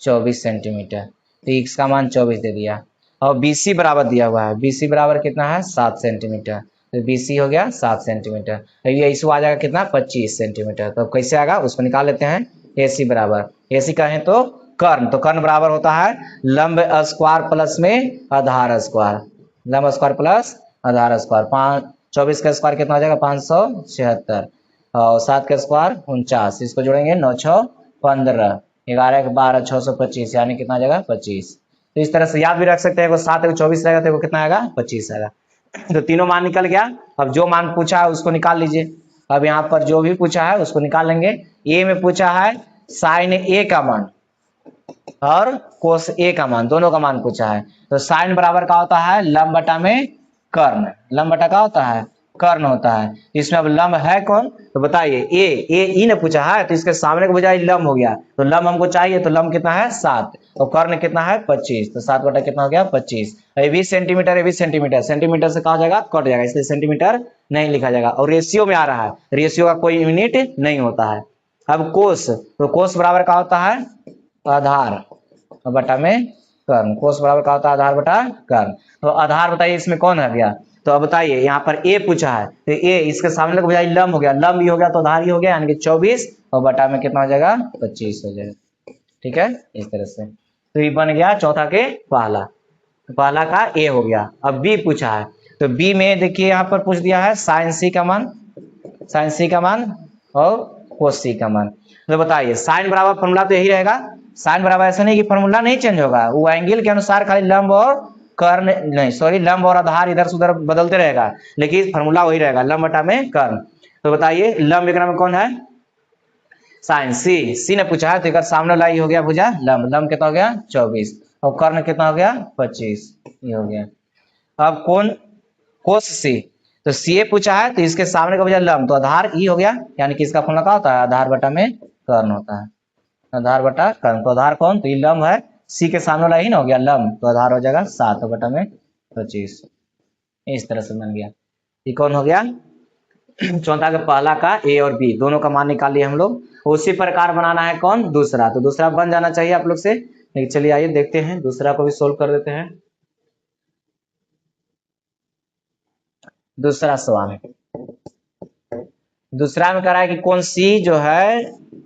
24 सेंटीमीटर, तो x का मान 24 दे दिया, और BC बराबर दिया हुआ है, BC बराबर कितना है 7 सेंटीमीटर, तो BC हो गया 7 सेंटीमीटर, ये इशू आ जाएगा कितना 25 सेंटीमीटर, तो कैसे आएगा उसको निकाल लेते हैं। AC बराबर, AC कहें तो कर्ण, तो कर्ण बराबर होता है लंब स्क्वायर प्लस में आधार स्क्वायर, लंब स्क्वायर प्लस आधार स्क्वायर, 24 का स्क्वायर कितना हो जाएगा 576, और 7 का स्क्वायर 49, इसको जोड़ेंगे 9 6 15, 11 के 12 625, यानी कितना आ जाएगा 25। तो इस तरह से याद भी रख सकते हैं, 7 24 रहेगा तो कितना आएगा 25 आएगा। तो तीनों मान निकल गया, अब जो मान पूछा है उसको निकाल लीजिए, अब यहाँ पर जो भी पूछा है उसको निकाल लेंगे। ए में पूछा है साइन A का मान और कोस A का मान, दोनों का मान पूछा है, तो साइन बराबर का होता है लंब बटा में कर्ण, लंब बटा का होता है कर्ण होता है, इसमें अब लंब है कौन, तो बताइए ए ने पूछा है, तो इसके सामने के बजाय लंब हो गया, तो लंब हमको चाहिए, तो लंब कितना है 7 और कर्ण कितना है 25, तो 7 बटा कितना हो गया 25, 20 सेंटीमीटर, 20 सेंटीमीटर, सेंटीमीटर से कहा जाएगा कट जाएगा, इसलिए सेंटीमीटर नहीं लिखा जाएगा, और रेशियो में आ रहा है, रेशियो का कोई यूनिट नहीं होता है। अब कोस, तो कोस बराबर का होता है आधार बटा में कर्ण, कोस बराबर का होता है आधार बटा कर्ण, तो आधार बताइए इसमें कौन है गया, तो अब बताइए यहाँ पर A पूछा है, तो A इसके सामने को बजाय लंब हो गया, लंब ही हो गया तो आधार ही हो गया, यानी कि 24 और बटा में कितना हो जाएगा 25 हो जाएगा। ठीक है, इस तरह से, तो ये बन गया चौथा के पहला, तो पहला का A हो गया। अब B पूछा है, तो B में देखिए यहाँ पर पूछ दिया है साइन C का मान, साइन C का मान और कोस C का मान, तो बताइए साइन बराबर फॉर्मूला तो यही रहेगा, साइन बराबर ऐसा नहीं कि फॉर्मूला नहीं चेंज होगा, वो एंगल के अनुसार खाली लंब और कर्ण नहीं सॉरी लंब और आधार इधर से उधर बदलते रहेगा, लेकिन फॉर्मूला वही रहेगा लंब बटा में कर्ण। तो बताइए लंब एकरा में कौन है साइन C ने पूछा है, तो एक सामने वाला हो गया भुजा लंब, लंब कितना हो गया 24 और कर्ण कितना हो गया 25, ये हो गया। अब कौन कोस C, तो CA पूछा है, तो इसके सामने का भुजा लंब, तो आधार E हो गया, यानी कि इसका फॉर्मूला क्या होता है आधार बटा में कर्ण होता है, आधार बटा कर्ण, तो आधार कौन, तो ये लंब है, C के सामने वाला ही ना हो गया लंब, तो आधार हो जाएगा 7 बटा में 25, इस तरह से बन गया। ये कौन हो गया चौथा का पहला का ए और बी दोनों का मान निकाल लिया हम लोग। उसी प्रकार बनाना है कौन, दूसरा। तो दूसरा बन जाना चाहिए आप लोग से, लेकिन चलिए आइए देखते हैं दूसरा को भी सोल्व कर देते हैं। दूसरा सवाल, दूसरा में कह रहा है कि कौन सी जो है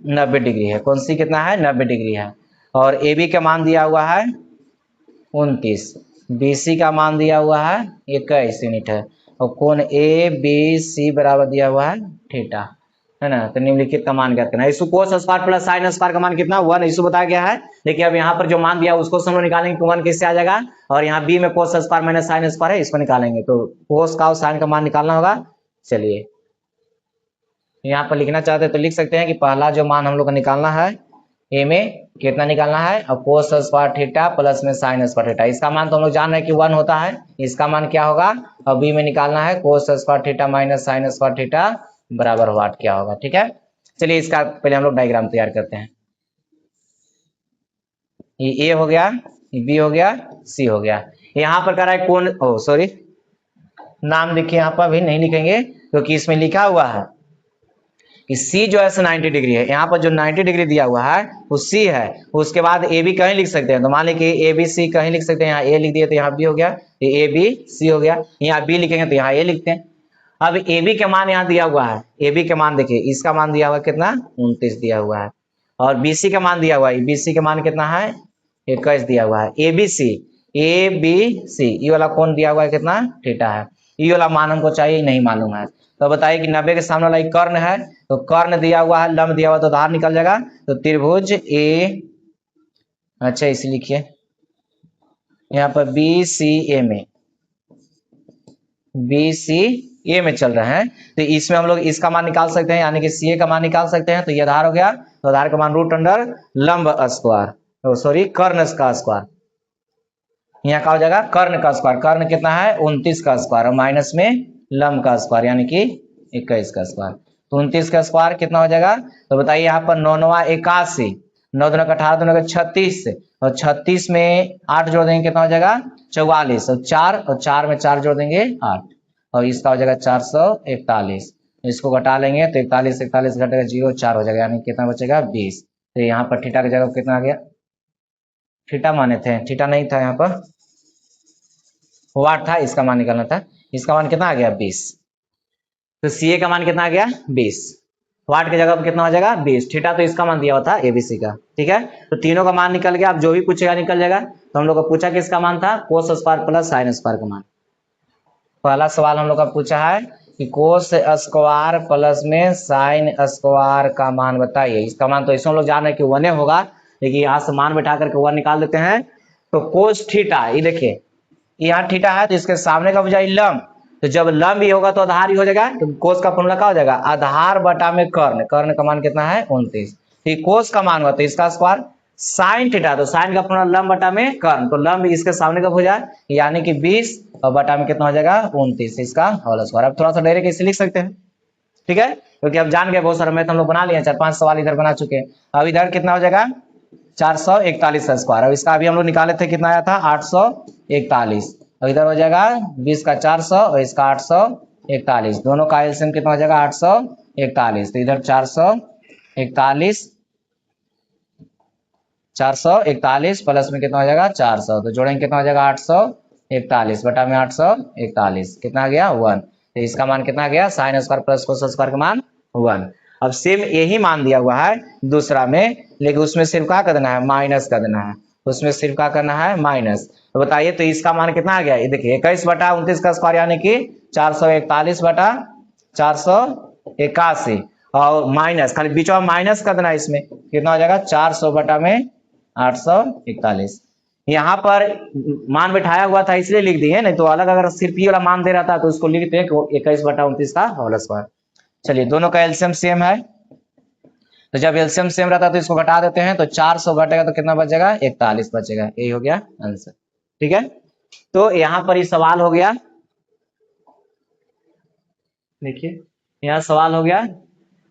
90 डिग्री है, कौन सी कितना है 90 डिग्री है, और ए बी का मान दिया हुआ है 29, बी सी का मान दिया हुआ है 21 यूनिट है, और कोण ए बी सी बराबर दिया हुआ है थीटा, है ना। तो निम्नलिखित का मान ज्ञात करना है। इसको cos square plus sine square का मान कितना 1 इसको बताया गया है। देखिए अब यहाँ पर जो मान दिया उसको हम लोग निकालेंगे कि 1 किससे आ जाएगा, और यहाँ बी में cos square minus sine square है, इसको निकालेंगे। तो कोस का और साइन का मान निकालना होगा। चलिए यहाँ पर लिखना चाहते हैं तो लिख सकते हैं कि पहला जो मान हम लोग को निकालना है, ए में कितना निकालना है, और कोस स्क्वायर थीटा प्लस में साइन स्क्वायर थीटा, इसका मान तो हम लोग जान रहे हैं कि 1 होता है, इसका मान क्या होगा। और बी में निकालना है कोस square theta minus sine square theta बराबर वाट क्या होगा। ठीक है, चलिए इसका पहले हम लोग डायग्राम तैयार करते हैं। ये ए हो गया, ये बी हो गया, सी हो गया। यहाँ पर कह रहा है कौन, ओ सॉरी नाम देखिए यहाँ पर अभी नहीं लिखेंगे क्योंकि इसमें लिखा हुआ है कि सी जो है 90 डिग्री है। यहाँ पर जो 90 डिग्री दिया हुआ है वो सी है। उसके बाद ए बी कहीं लिख सकते हैं, तो मान लीजिए ए बी सी कहीं लिख सकते हैं। यहाँ ए लिख दिए तो यहाँ बी हो गया, ये ए बी सी हो गया। यहाँ बी लिखेंगे तो यहाँ ए लिखते हैं। अब ए बी के मान यहाँ दिया हुआ है, ए बी के मान देखिए, इसका मान दिया हुआ है कितना 29 दिया हुआ है, और बी सी का मान दिया हुआ है, बी सी का मान कितना है 21 दिया हुआ है। ए बी सी ये वाला कौन दिया हुआ है कितना थीटा है, ये वाला मान हमको चाहिए, नहीं मालूम है। तो बताइए कि 90 के सामने वाला कर्ण है, तो कर्ण दिया हुआ है, लंब दिया हुआ तो धार निकल जाएगा। तो त्रिभुज ए, अच्छा इसे लिखिए यहाँ पर बी सी ए में, बी सी ए में चल रहे हैं, तो इसमें हम लोग इसका मान निकाल सकते हैं, यानी कि सी ए का मान निकाल सकते हैं। तो ये आधार हो गया, तो आधार का मान रूट अंडर लंब स्क्वायर, सॉरी कर्ण का स्क्वायर, यहाँ का हो जाएगा कर्ण का स्क्वायर। कर्ण कितना है 29 का स्क्वायर, और माइनस में लंब का स्क्वायर यानी कि 21 का स्क्वायर। तो 29 का स्क्वायर कितना हो जाएगा, तो बताइए यहाँ पर 9 9 81, 9 2 18 2 36, और 36 में 8 जोड़ देंगे कितना हो जाएगा 44, और 4 में 4 जोड़ देंगे 8, और इसका हो जाएगा 441। इसको घटा लेंगे तो 41 41 घटेगा 0, 4 हो जाएगा, यानी कितना बचेगा 20। तो यहाँ पर थीटा की जगह कितना आ गया, थीटा माने थे, थीटा नहीं था यहाँ पर, वाट था, इसका मान निकालना था। इसका मान कितना आ गया 20। तो सी ए का मान कितना आ गया 20, वाट की जगह कितना हो जाएगा 20। थीटा तो इसका मान दिया हुआ था एबीसी का। ठीक है, तो तीनों का मान निकल गया। अब जो भी पूछेगा निकल जाएगा। तो हम लोग को पूछा किसका मान था, cos square plus sine square का मान। पहला सवाल हम लोग का पूछा है कि कोस स्क्वायर प्लस में साइन स्क्वायर का मान बताइए। इसका मान तो इसमें हम लोग जान रहे हैं कि 1 होगा, लेकिन यहाँ से मान बैठा करके 1 निकाल देते हैं। तो कोस थीटा, ये देखिए यहाँ थीटा है तो इसके सामने का हो जाए लंब, तो जब लंब ही होगा तो आधार ही हो जाएगा। तो कोस का फॉर्मूला क्या हो जाएगा, आधार बटा में कर्ण, कर्ण का मान कितना है 29, ठीक कोस का मान हुआ तो इसका स्क्वायर। साइन थीटा, तो साइन का फॉर्मूला लंब बटा में कर्ण, तो लंब इसके सामने का हो जाए यानी कि 20, और बटा में कितना हो जाएगा 29, इसका होल स्क्वायर। अब थोड़ा सा डायरेक्ट इसे लिख सकते हैं, ठीक है, क्योंकि अब जान गए बहुत सारे मैथ हम लोग बना लिए, 4-5 सवाल इधर बना चुके हैं। अब इधर कितना हो जाएगा 441 का स्क्वायर। अब इसका अभी हम लोग निकाले थे कितना आया था 841, और इधर हो जाएगा 20 का 400 और इसका 841, दोनों का एलसीएम कितना हो जाएगा 841। तो इधर 441 प्लस में कितना हो जाएगा 400, तो जोड़ेंगे कितना हो जाएगा 841 बटा में 841 कितना आ गया 1। तो इसका मान कितना आ गया sine square plus cos square का मान 1। अब सेम यही मान दिया हुआ है दूसरा में, लेकिन उसमें सिर्फ क्या कर देना है माइनस कर देना है, उसमें सिर्फ क्या करना है माइनस। तो बताइए तो इसका मान कितना आ गया, ये देखिए 21 बटा 29 का स्क्वायर यानी कि 441 बटा 481, और माइनस खाली बीच में माइनस कर देना है, इसमें कितना हो जाएगा 400 बटा में 841। यहाँ पर मान बैठाया हुआ था इसलिए लिख दिए, नहीं तो अलग अगर सिर्फ ये वाला मान दे रहा था तो उसको लिखते हैं 21 बटा 29 का होल स्क्वायर। चलिए दोनों का एलसीएम सेम है, तो जब एलसीएम सेम रहता है तो इसको घटा देते हैं, तो 400 घटेगा तो कितना बचेगा 41 बचेगा, यही हो गया आंसर। ठीक है, तो यहाँ पर ये सवाल हो गया, देखिए यहाँ सवाल हो गया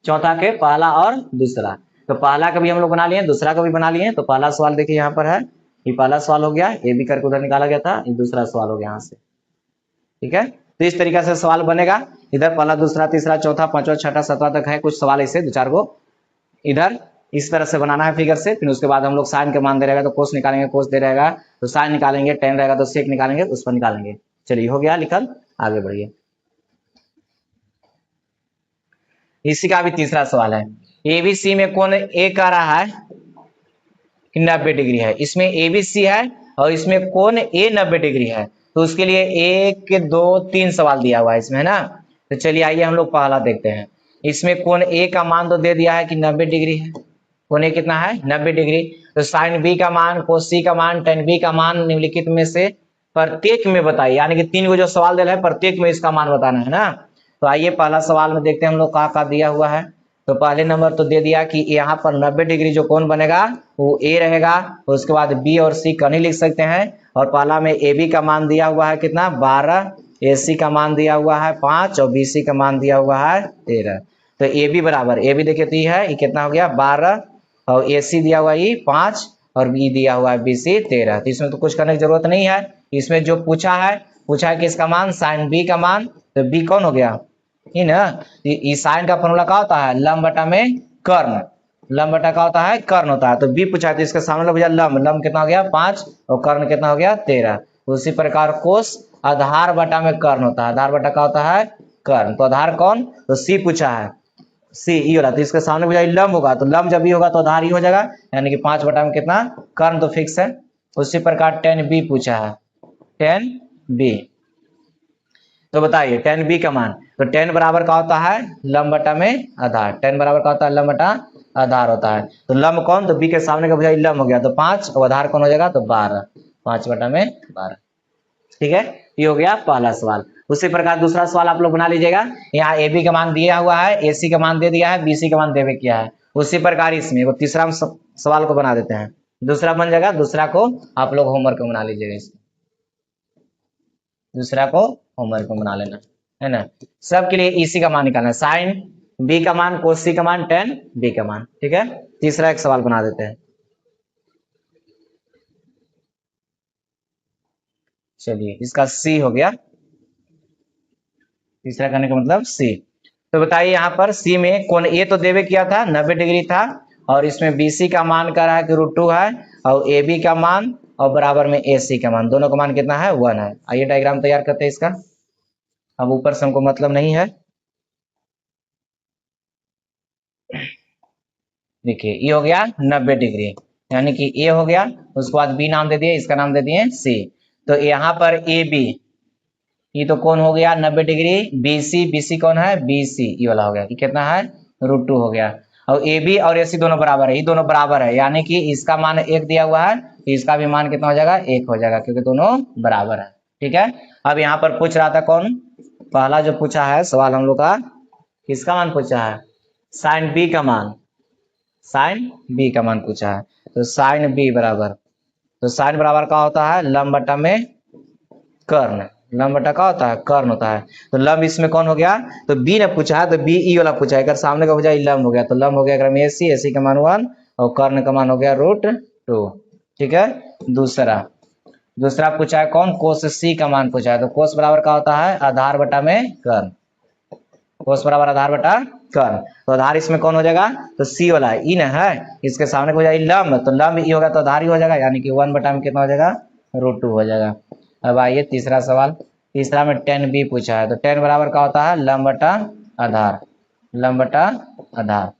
चौथा के पहला और दूसरा। तो पहला का भी हम लोग बना लिए, दूसरा का भी बना लिए। तो पहला सवाल देखिए यहाँ पर है, ये पहला सवाल हो गया, ए बी करके उधर निकाला गया था, ये दूसरा सवाल हो गया यहाँ से। ठीक है, तो इस तरीके से सवाल बनेगा। इधर पहला दूसरा तीसरा चौथा पांचवा छठा सातवां तक है कुछ सवाल ऐसे 2-4 गो। इधर इस तरह से बनाना है फिगर से। फिर उसके बाद हम लोग साइन के मान दे रहेगा तो कोस निकालेंगे, कोस दे रहेगा तो साइन निकालेंगे, टेन रहेगा तो सेक निकालेंगे, उस पर निकालेंगे। चलिए हो गया लिखल, आगे बढ़िए। इसी का भी तीसरा सवाल है। एबीसी में कोण ए का रहा है 90 डिग्री है, इसमें एबीसी है और इसमें कोण ए 90 डिग्री है। तो उसके लिए 1 2 3 सवाल दिया हुआ है इसमें, है ना। तो चलिए आइए हम लोग पहला देखते हैं। इसमें कोण ए का मान तो दे दिया है कि 90 डिग्री है। कोण ए कितना है 90 डिग्री। तो साइन बी का मान, कोस सी का मान, टेन बी का मान निम्नलिखित में से प्रत्येक में बताइए। यानी कि 3 को जो सवाल दिया है प्रत्येक में इसका मान बताना है ना। तो आइए पहला सवाल में देखते हैं हम लोग कहाँ दिया हुआ है। तो पहले नंबर तो दे दिया कि यहाँ पर 90 डिग्री जो कोण बनेगा वो ए रहेगा। उसके बाद बी और सी कहीं लिख सकते हैं। और पहला में ए बी का मान दिया हुआ है कितना 12, ए सी का मान दिया हुआ है 5 और बी सी का मान दिया हुआ है 13। तो ए बी बराबर, ए बी देखिए तो ये कितना हो गया 12 और ए सी दिया हुआ ये 5 और बी दिया हुआ है बी सी 13। तो इसमें तो कुछ करने की जरूरत नहीं है। इसमें जो पूछा है किसका मान, साइन बी का मान। तो बी कौन हो गया ये ना। ये साइन का फॉर्मूला क्या होता है लंब बटा में कर्ण। लंब बटा क्या होता है कर्ण होता है। तो बी पूछा है तो इसके सामने लग लंब, लंब कितना हो गया 5 और कर्ण कितना हो गया 13। उसी प्रकार कोस आधार बटा में कर्ण होता है। आधार बटा क्या होता है कर्ण। तो आधार कौन, तो सी पूछा है, सी ई वाला। तो इसके सामने बुझाई लंब होगा तो लंब जब ही होगा तो आधार ही हो जाएगा, यानी कि 5 बटा में कितना कर्ण तो फिक्स है। उसी प्रकार टेन बी पूछा है, टेन बी। तो बताइए टेन बी का मान। तो टेन बराबर का होता है लंब बटा में आधार। टेन बराबर का होता है लंब बटा आधार होता है। तो लंब कौन, तो बी के सामने का बुझाई लंब हो गया तो 5 और आधार कौन हो जाएगा तो 12, 5 बटा में 12। ठीक है, ये हो गया पहला सवाल। उसी प्रकार दूसरा सवाल आप लोग बना लीजिएगा। यहाँ ए बी का मान दिया हुआ है, ए सी का मान दे दिया है, बी सी का मान देवे किया है। उसी प्रकार इसमें वो तीसरा सवाल को बना देते हैं। दूसरा बन जाएगा, दूसरा को आप लोग होमवर्क में बना लीजिएगा। इसमें दूसरा को होमवर्क में बना लेना है ना। सबके लिए इसी का मान निकालना है, साइन बी का मान, कोस सी का मान, टेन बी का मान। ठीक है, तीसरा एक सवाल बना देते हैं। चलिए इसका सी हो गया, तीसरा करने का मतलब सी। तो बताइए यहाँ पर सी में कोण ए तो देवे किया था 90 डिग्री था और इसमें बीसी का मान कर रहा है कि √2 है और ए बी का मान और बराबर में ए सी का मान, दोनों का मान कितना है 1 है। आइए डायग्राम तैयार करते हैं इसका। अब ऊपर से हमको मतलब नहीं है। देखिए ये हो गया 90 डिग्री, यानी कि ए हो गया। उसके बाद बी नाम दे दिए, इसका नाम दे दिए सी। तो यहाँ पर ए बी ये तो कौन हो गया 90 डिग्री, बीसी, बीसी कौन है बीसी, ये वाला हो गया। ये कितना है √2 हो गया। और ए बी और ए सी दोनों बराबर है, ये दोनों बराबर है, यानी कि इसका मान 1 दिया हुआ है तो इसका भी मान कितना हो जाएगा 1 हो जाएगा, क्योंकि दोनों बराबर है। ठीक है, अब यहाँ पर पूछ रहा था कौन, पहला जो पूछा है सवाल हम लोग का किसका मान पूछा है, साइन बी का मान, साइन बी का मान पूछा है। तो साइन बी बराबर, तो साइन बराबर का होता है लंब बटा में कर्ण। लंब बटा का होता है कर्ण होता है। तो लंब इसमें कौन हो गया, तो बी ने पूछा है तो बी ई वाला पूछा है, अगर सामने का हो जाए लंब हो गया तो लंब हो गया अगर ए सी का मान 1 और कर्ण का मान हो गया √2। ठीक है, दूसरा दूसरा पूछा है कौन, कोस सी का मान पूछा है। तो कोस बराबर का होता है आधार बटा में कर्ण, कोस बराबर आधार बटा कर्ण। तो आधार इसमें कौन हो जाएगा, तो सी वाला है ई न है, इसके सामने हो जाए लंब तो लंब ई होगा तो आधार ही हो जाएगा, यानी कि 1 बटा में कितना हो जाएगा √2 हो जाएगा। अब आइए तीसरा सवाल। तीसरा में टेन बी पूछा है। तो टेन बराबर का होता है लंब बटा आधार, लंब बटा आधार।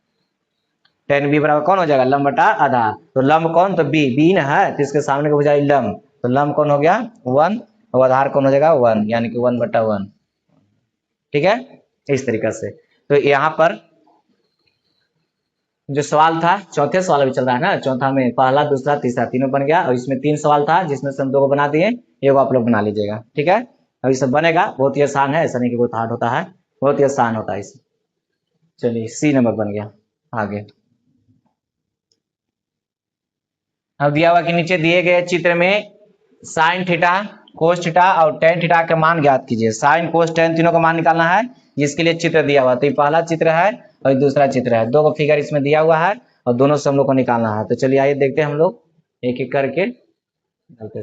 टेन बी बराबर कौन हो जाएगा लंब बटा आधार। तो लंब कौन, तो बी, बी न है तो इसके सामने का हो जाए लंब, तो लंब कौन हो गया 1 और आधार कौन हो जाएगा 1, यानी कि 1 बटा 1। ठीक है, इस तरीके से। तो यहाँ पर जो सवाल था, चौथे सवाल अभी चल रहा है ना, चौथा में पहला दूसरा तीसरा तीनों बन गया और इसमें 3 सवाल था जिसमें से हम 2 को बना दिए, एगो आप लोग बना लीजिएगा। ठीक है, अभी सब बनेगा, बहुत ही आसान है, ऐसा नहीं कि बहुत हार्ड होता है, बहुत ही आसान होता है इसे। चलिए सी नंबर बन गया। आगे अब दिया हुआ कि नीचे दिए गए चित्र में साइन थीटा, कोस थीटा और टेन थीटा का मान ज्ञात कीजिए। साइन कोस टेन तीनों का मान निकालना है, जिसके लिए चित्र दिया हुआ। तो ये पहला चित्र है और दूसरा चित्र है, 2 को फिगर इसमें दिया हुआ है और दोनों से हम लोग को निकालना है। तो चलिए आइए देखते हैं हम लोग एक एक करके।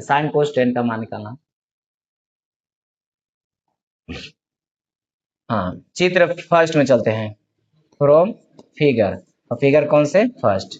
साइन कोस टेन का मान निकालना। हाँ, चित्र फर्स्ट में चलते हैं, फ्रॉम फिगर, और फिगर कौन से, फर्स्ट,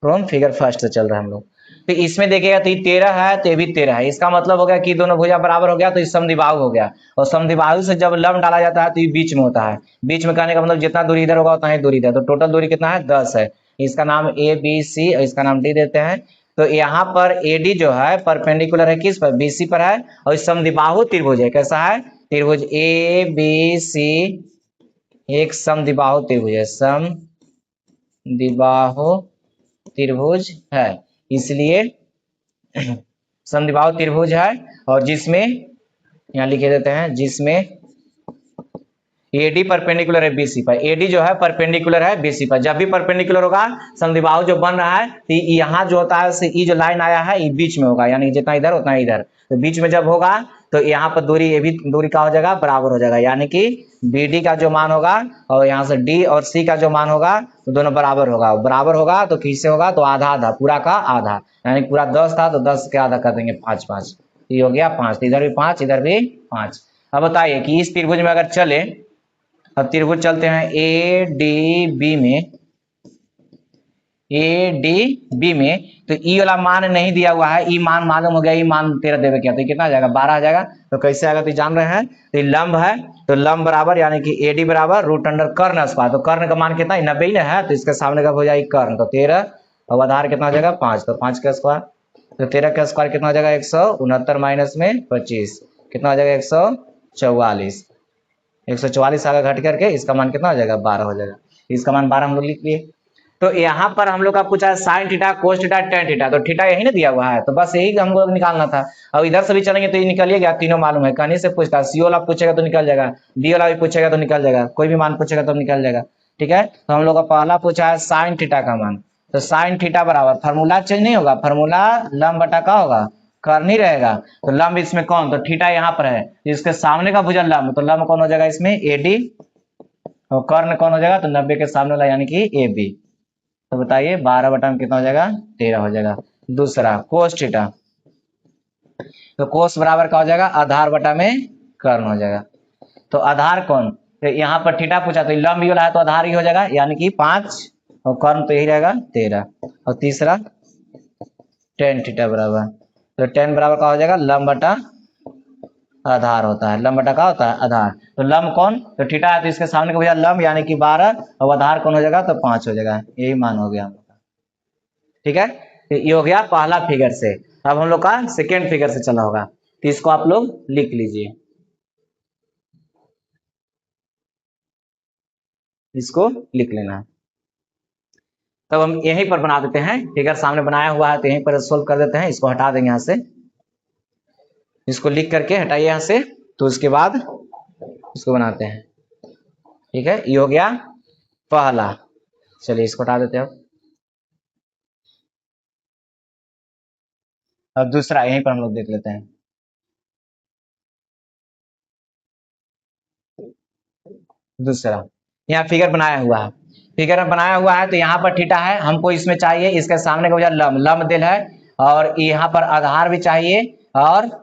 फ्रॉम फिगर फर्स्ट से चल रहा है हम लोग। तो इसमें देखिएगा तो ये 13 है तो ये भी 13 है, इसका मतलब हो गया कि दोनों भुजा बराबर हो गया तो ये समद्विबाहु हो गया, और समद्विबाहु से जब लंब डाला जाता है तो ये बीच में होता है, बीच में कहने का मतलब जितना दूरी इधर होगा उतना ही दूरी इधर, तो टोटल दूरी कितना है, 10 है। इसका नाम ए बी सी और इसका नाम डी देते हैं। तो यहाँ पर एडी जो है परपेंडिकुलर है किस पर, बीसी पर है, और समद्विबाहु त्रिभुज है, कैसा है, त्रिभुज ए बी सी एक समद्विबाहु त्रिभुज है, समद्विबाहु त्रिभुज है, इसलिए समद्विबाहु त्रिभुज है, और जिसमें यहाँ लिखे देते हैं, जिसमें एडी परपेंडिकुलर है बीसी पर, एडी जो है परपेंडिकुलर है बीसी पर, जब भी परपेंडिकुलर होगा समद्विबाहु जो बन रहा है तो यहाँ जो होता है ये जो लाइन आया है ये बीच में होगा, यानी जितना इधर उतना इधर, तो बीच में जब होगा तो यहाँ पर दूरी, ये भी दूरी का हो जाएगा बराबर हो जाएगा, यानी कि BD का जो मान होगा और यहाँ से D और C का जो मान होगा तो दोनों बराबर होगा, बराबर होगा तो किससे होगा, तो आधा आधा, पूरा का आधा, यानी पूरा 10 था तो 10 के आधा कर देंगे 5 5, ये हो गया 5, इधर भी 5 इधर भी 5। अब बताइए कि इस त्रिभुज में अगर चले, अब त्रिभुज चलते हैं ए डी बी में, ए डी बी में, तो ई वाला मान नहीं दिया हुआ है, ई मान मालूम हो गया, ई मान 13 देवे क्या, तो कितना आ जाएगा, 12 आ जाएगा। तो कैसे आएगा तो जान रहे हैं, तो लंब है तो लंब बराबर यानी कि एडी बराबर रूट अंडर कर्ण स्क्वायर, तो कर्ण का मान कितना 90 ही है, तो इसके सामने का हो जाएगी कर्ण, तो 13 और आधार कितना हो जाएगा 5, तो 5 का स्क्वायर, तो 13 का स्क्वायर कितना हो जाएगा 169 माइनस में 25 कितना हो जाएगा 144, 144 आगे घट करके इसका मान कितना हो जाएगा 12 हो जाएगा, इसका मान 12 हम लोग लिख लिए। तो यहाँ पर हम लोग का पूछा है sine theta cos theta tan theta, तो थीटा यही ना दिया हुआ है, तो बस यही हम लोग निकालना था। अब इधर से भी चलेंगे तो ये निकल गया, तीनों मालूम है, कहीं से पूछता है, सी वाला पूछेगा तो निकल जाएगा, डी वाला भी पूछेगा तो निकल जाएगा, कोई भी मान पूछेगा तो निकल जाएगा। ठीक है, तो हम लोग का पहला पूछा है साइन थीटा का मान, तो साइन थीटा बराबर, फार्मूला चेंज नहीं होगा, फार्मूला लंब बटा का होगा कर्ण ही रहेगा, तो लंब इसमें कौन, तो थीटा यहाँ पर है, इसके सामने का भुजा लंब, तो लंब कौन हो जाएगा इसमें एडी, और कर्ण कौन हो जाएगा, तो 90 के सामने वाला यानी कि ए बी। तो बताइए 12 बटा में कितना हो जाएगा 13 हो जाएगा। दूसरा कोस थीटा, तो कोस बराबर का हो जाएगा आधार बटा में कर्ण हो जाएगा, तो आधार कौन, तो यहाँ पर थीटा पूछा तो लंब ही वाला है तो आधार ही हो जाएगा, यानी कि 5 और कर्ण तो यही रहेगा 13। और तीसरा टेन थीटा बराबर, तो टेन बराबर का हो जाएगा लंब बटा आधार होता है, लंब बटा का होता है आधार, तो लंब कौन, तो थीटा है तो इसके सामने का भैया लंब यानी कि 12, और आधार कौन हो जाएगा तो 5 हो जाएगा, यही मान हो गया हम लोग का। ठीक है, तो ये हो गया पहला फिगर से। अब हम लोग का सेकेंड फिगर से चला होगा, तो इसको आप लोग लिख लीजिए, इसको लिख लेना है। तब हम यहीं पर बना देते हैं, फिगर सामने बनाया हुआ है तो यहीं पर सोल्व कर देते हैं, इसको हटा देंगे यहाँ से, इसको लिख करके हटाइए यहाँ से, तो उसके बाद इसको बनाते हैं। ठीक है, ये हो गया पहला, चलिए इसको हटा देते हैं। अब दूसरा यहीं पर हम लोग देख लेते हैं, दूसरा यहाँ फिगर बनाया हुआ है, फिगर बनाया हुआ है तो यहाँ पर थीटा है, हमको इसमें चाहिए इसके सामने का लंब, लंब दिल है, और यहाँ पर आधार भी चाहिए और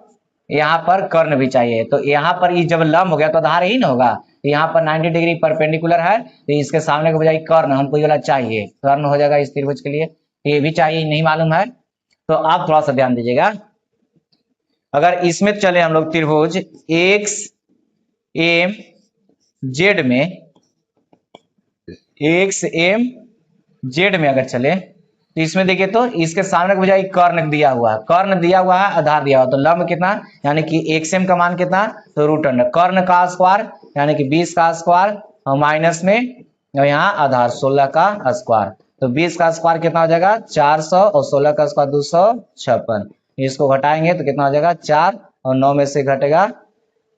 यहाँ पर कर्ण भी चाहिए, तो यहाँ पर ये जब लंब हो गया तो आधार ही ना होगा, यहाँ पर 90 डिग्री परपेंडिकुलर है तो इसके सामने के बजाय कर्ण हमको ये वाला चाहिए, कर्ण हो जाएगा इस त्रिभुज के लिए, ये भी चाहिए नहीं मालूम है, तो आप थोड़ा सा ध्यान दीजिएगा। अगर इसमें चले हम लोग त्रिभुज एक्स एम जेड में, एक्स एम जेड में अगर चले तो इसमें देखिए तो इसके सामने के बजाय कर्ण दिया हुआ है, कर्ण दिया हुआ है आधार दिया हुआ, तो लंब कितना यानी कि एक्स एम का मान कितना, तो रूट अंडर कर्ण का स्क्वायर यानी कि 20 का स्क्वायर और माइनस में और यहाँ आधार 16 का स्क्वायर, तो 20 का स्क्वायर कितना हो जाएगा 400 और 16 का स्क्वायर 256, इसको घटाएंगे तो कितना हो जाएगा 4 और 9 में से घटेगा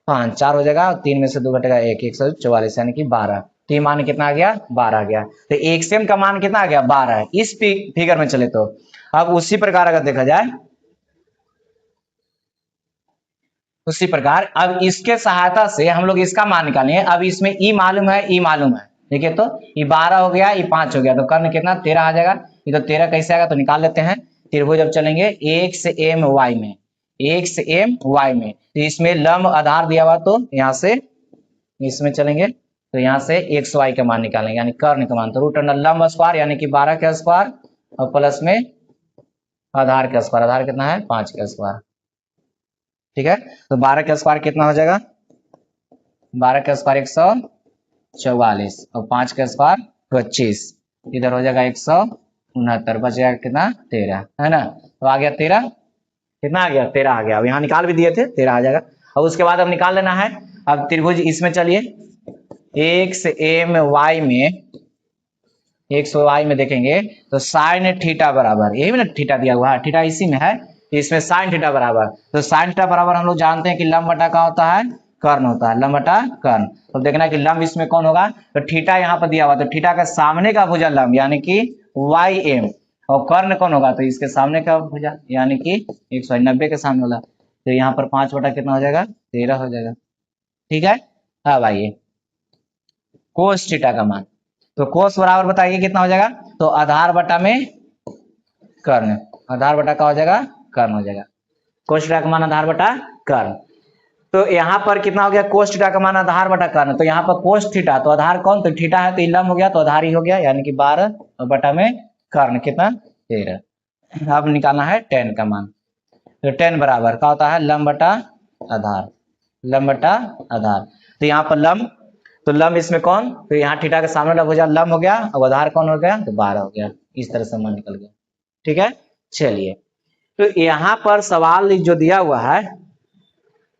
5, 4 हो जाएगा, 3 में से 2 घटेगा 1, 144 यानी कि 12, तो ये मान कितना आ गया 12 आ गया, तो एक्स एम का मान कितना आ गया 12 है इस फिगर में चले तो। अब उसी प्रकार अगर देखा जाए, उसी प्रकार अब इसके सहायता से हम लोग इसका मान निकालेंगे, अब इसमें ई मालूम है ई मालूम है, देखिए तो ये 12 हो गया ये 5 हो गया, तो कर्ण कितना 13 आ जाएगा, ये तो 13 कैसे आएगा तो निकाल लेते हैं। त्रिभुज जब चलेंगे एक्स एम वाई में, एक्स एम वाई में। तो इसमें लंब आधार दिया हुआ, तो यहाँ से इसमें चलेंगे तो यहाँ से एक्स वाई का मान निकालेंगे, यानी कर्ण का मान। तो रूट अंडर लंब स्क्वायर यानी कि 12 का स्क्वायर और प्लस में आधार का स्क्वायर। आधार कितना है 5 का स्क्वायर। ठीक है, तो 12 का स्क्वायर कितना हो जाएगा, 12 का स्क्वायर 144 और 5 का स्क्वायर 25, इधर हो जाएगा 169, बच जाएगा कितना 13, है ना। तो आ गया 13, कितना आ गया 13 आ गया। अब यहाँ निकाल भी दिए थे 13 आ जाएगा। अब उसके बाद अब निकाल लेना है, अब त्रिभुज इसमें चलिए एक्स एम वाई में, एक्स वाई में देखेंगे तो साइन थीटा बराबर, यही में ना थीटा दिया हुआ है, थीटा इसी में है, इसमें साइन थीटा बराबर। तो साइन थीटा बराबर हम लोग जानते हैं कि लंब बटा का होता है कर्ण होता है, लंब बटा कर्ण। तो देखना है कि लंब इसमें कौन होगा, तो थीटा यहाँ पर दिया हुआ, तो थीटा का सामने का भुजा लंब यानी कि वाई एम, और कर्ण कौन होगा, तो इसके सामने का भुजा यानी कि 190 के सामने वाला। तो यहाँ पर 5 बटा कितना हो जाएगा 13 हो जाएगा। ठीक है, अब आइए कोस थीटा का मान, तो कोस बराबर बताइए कितना हो जाएगा, तो आधार बटा में कर्ण, आधार बटा का हो जाएगा कर्ण हो जाएगा। कोस थीटा का मान आधार बटा कर्ण, तो यहाँ पर कितना हो गया कोस थीटा का मान आधार बटा कर्ण। तो यहाँ पर कोस थीटा तो आधार कौन, तो थीटा है तो लंब हो गया, तो आधार ही हो गया, यानी कि 12 बटा में कर्ण कितना 13। अब निकालना है tan का मान, तो tan बराबर का होता है लंब बटा आधार, लंब बटा आधार। तो यहाँ पर लंब, तो लंब इसमें कौन, तो यहाँ थीटा के सामने वाला भुजा लंब हो गया, अब आधार कौन हो गया, तो 12 हो गया। इस तरह से मान निकल गया। ठीक है, चलिए तो यहाँ पर सवाल जो दिया हुआ है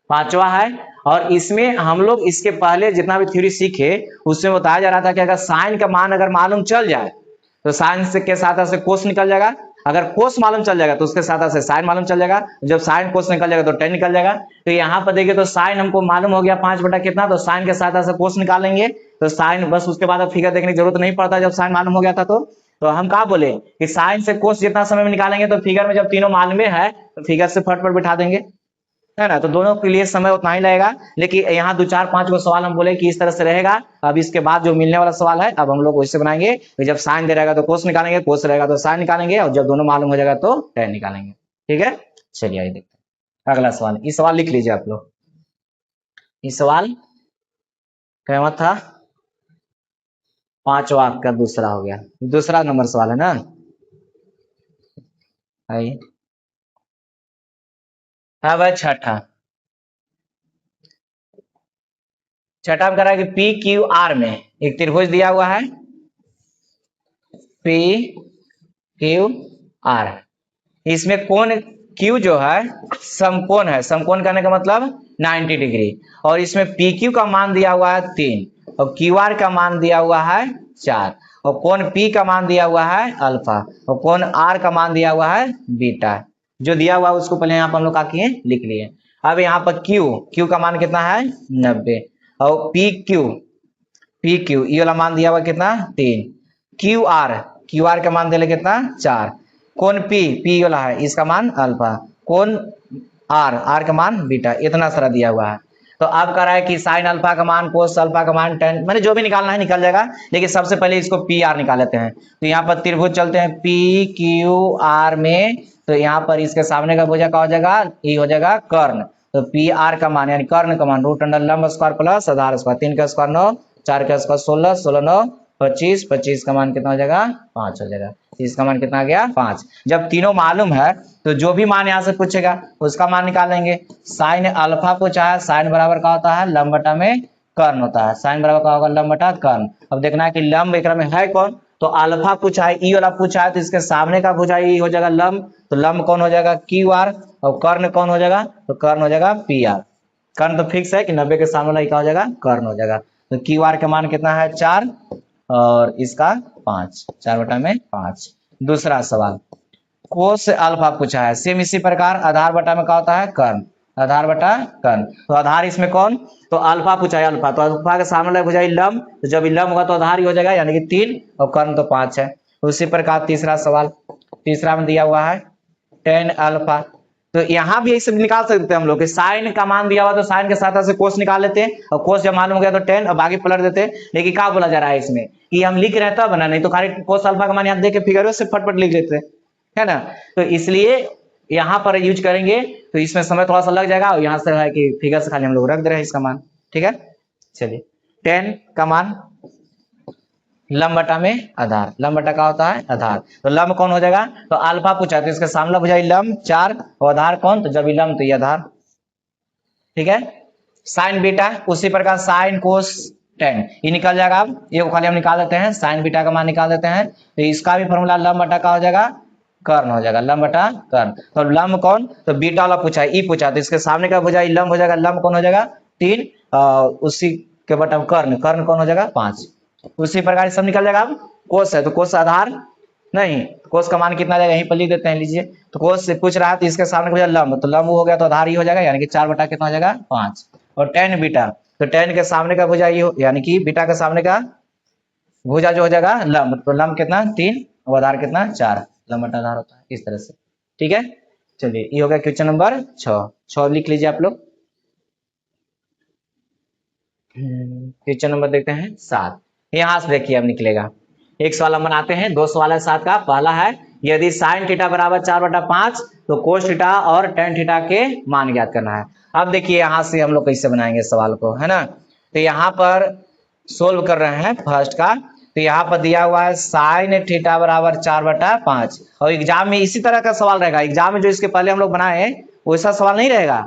5वां है, और इसमें हम लोग इसके पहले जितना भी थ्योरी सीखे उसमें बताया जा रहा था कि अगर साइन का मान अगर मालूम चल जाए तो साइन से के साथ से कोस निकल जाएगा, अगर कोस मालूम चल जाएगा तो उसके साथ से साइन मालूम चल जाएगा, जब साइन कोस निकल जाएगा तो tan निकल जाएगा। तो यहाँ पर देखिए तो साइन हमको मालूम हो गया 5 बटा कितना, तो साइन के साथ से कोस निकालेंगे, तो साइन बस, उसके बाद अब फिगर देखने की जरूरत नहीं पड़ता जब साइन मालूम हो गया था। तो हम कहा बोले कि साइन से कोस जितना समय में निकालेंगे तो फिगर में जब तीनों मालूम है तो फिगर से फटफट बिठा देंगे, है ना। तो दोनों के लिए समय उतना ही लगेगा, लेकिन यहाँ 2 4 5 को सवाल हम बोले कि इस तरह से रहेगा। अब इसके बाद जो मिलने वाला सवाल है अब हम लोग वैसे बनाएंगे कि जब साइन दे रहेगा तो कोस निकालेंगे, कोस रहेगा तो साइन निकालेंगे, और जब दोनों मालूम हो जाएगा तो tan निकालेंगे। ठीक है, चलिए आइए देखते हैं अगला सवाल। इस सवाल लिख लीजिए आप लोग, इस सवाल क्या था 5वां का दूसरा हो गया, दूसरा नंबर सवाल है ना। आइए हाँ भाई छठा में कह रहा है कि पी क्यू आर में एक त्रिभुज दिया हुआ है, पी क्यू आर, इसमें कोण क्यू जो है समकोण है, समकोण करने का मतलब 90 डिग्री, और इसमें पी क्यू का मान दिया हुआ है 3 और क्यू आर का मान दिया हुआ है 4, और कोण पी का मान दिया हुआ है अल्फा, और कोण आर का मान दिया हुआ है बीटा। जो दिया हुआ है उसको पहले यहाँ पर हम लोग क्या किए लिख लिए। अब यहाँ पर क्यू का मान कितना है 90, और पी क्यू ये वाला मान दिया हुआ कितना 3, क्यू आर का मान दिया कितना 4, कौन पी वाला है इसका मान अल्फा, कौन आर का मान बीटा, इतना सारा दिया हुआ है। तो अब कह रहा है कि साइन अल्फा का मान, कोस अल्फा का मान, tan मैंने जो भी निकालना है निकल जाएगा, लेकिन सबसे पहले इसको पी आर निकाल लेते हैं। तो यहाँ पर त्रिभुज चलते हैं पी क्यू आर में, तो यहाँ पर इसके सामने का भुजा क्या हो जाएगा, ये हो जाएगा कर्ण। तो पी आर का मान यानी कर्ण का मान रूट अंडर लंब स्क्वायर प्लस आधार स्क्वायर, 3 का स्क्वायर 9, 4 का स्क्वायर 16, 16 9 25, 25 का मान कितना हो जाएगा 5 हो जाएगा। इसका मान कितना आ गया 5। जब तीनों मालूम है तो जो भी मान यहाँ से पूछेगा उसका मान निकालेंगे। साइन अल्फा पूछा है, साइन बराबर का होता है लंब बटा में कर्ण होता है, साइन बराबर का होगा लंब बटा कर्ण। अब देखना है कि लंब एक में है कौन, तो अल्फा पूछा है, ई वाला पूछा है, तो इसके सामने का भुजा ई हो जाएगा लंब, तो लंब कौन हो जाएगा क्यू आर, और कर्ण कौन हो जाएगा, तो कर्ण हो जाएगा पी आर। कर्ण तो फिक्स है कि 90 के सामने वाला क्या हो जाएगा कर्ण हो जाएगा। तो क्यू आर का मान कितना है 4 और इसका 5, 4 बटा में 5। दूसरा सवाल कोस अल्फा पूछा है, सेम इसी प्रकार आधार बटा में क्या होता है कर्ण, आधार बटा कर्ण। तो आधार इसमें कौन, तो अल्फा पूछा है अल्फा, तो अल्फा के सामने हो जाए लंब, तो जब लंब होगा तो आधार ही हो जाएगा यानी कि 3, और कर्ण तो 5 है। उसी प्रकार तीसरा सवाल, तीसरा में दिया हुआ है tan अल्फा, तो यहाँ भी यही सब निकाल सकते हैं हम लोग कि साइन का मान दिया हुआ तो साइन के साथ से कोस निकाल लेते हैं, और कोस जब मालूम हो गया तो tan, अब आगे पलट देते हैं। लेकिन क्या बोला जा रहा है इसमें कि हम लिख रहे हैं तब ना, नहीं तो खाली कोस अल्फा का मान यहाँ देख के फिगर से फटफट लिख लेते हैं, है ना। तो इसलिए यहाँ पर यूज करेंगे तो इसमें समय थोड़ा सा लग जाएगा, और यहाँ से है कि फिगर से खाली हम लोग रख दे रहे हैं इसका मान। ठीक है, चलिए 10 का मान लंब बटा में आधार, लंब बटा का होता है आधार, तो लंब कौन हो जाएगा, तो अल्फा पूछा तो इसके सामने हो जाएगी लंब 4 और आधार कौन, तो जब ये लंब तो ये आधार। ठीक है, साइन बीटा उसी प्रकार साइन कोस टेन ये निकल जाएगा। अब ये खाली हम निकाल देते हैं, साइन बीटा का मान निकाल देते हैं, तो इसका भी फॉर्मूला लंब बटा का हो जाएगा कर्ण हो जाएगा, लंब बटा कर्ण। तो लंब कौन, तो बीटा वाला पूछा है, ई पूछा तो इसके सामने का भुजा लंब हो जाएगा, लंब कौन हो जाएगा 3, उसी के बटा कर्ण, कर्ण कौन हो जाएगा 5। उसी प्रकार सब निकल जाएगा। अब कोस है तो कोस आधार नहीं, कोस का मान कितना जाएगा यहीं पर लिख देते हैं, लीजिए। तो कोस से पूछ रहा है तो इसके सामने भुजा लंब, तो लंब हो गया तो आधार ही हो जाएगा, यानी कि 4 बटा कितना हो जाएगा 5। और टेन बीटा तो टेन के सामने का भुजा ये यानी कि बीटा के सामने का भुजा जो हो जाएगा लंब, तो लंब कितना 3 और आधार कितना 4, लंब बटा आधार होता है इस तरह से। ठीक है, चलिए ये हो गया क्वेश्चन नंबर 6 लिख लीजिए आप लोग। क्वेश्चन नंबर देखते हैं 7। यहां से देखिए अब निकलेगा, एक सवाल हम बनाते हैं, 2 सवाल है 7 का। पहला है यदि साइन थीटा बराबर 4/5 तो कोस थीटा और टेन थीटा के मान ज्ञात करना है। अब देखिए यहां से हम लोग कैसे बनाएंगे सवाल को, है ना। तो यहाँ पर सोल्व कर रहे हैं फर्स्ट का, तो यहाँ पर दिया हुआ है साइन थीटा बराबर 4/5, और एग्जाम में इसी तरह का सवाल रहेगा। एग्जाम में जो इसके पहले हम लोग बनाए वैसा सवाल नहीं रहेगा,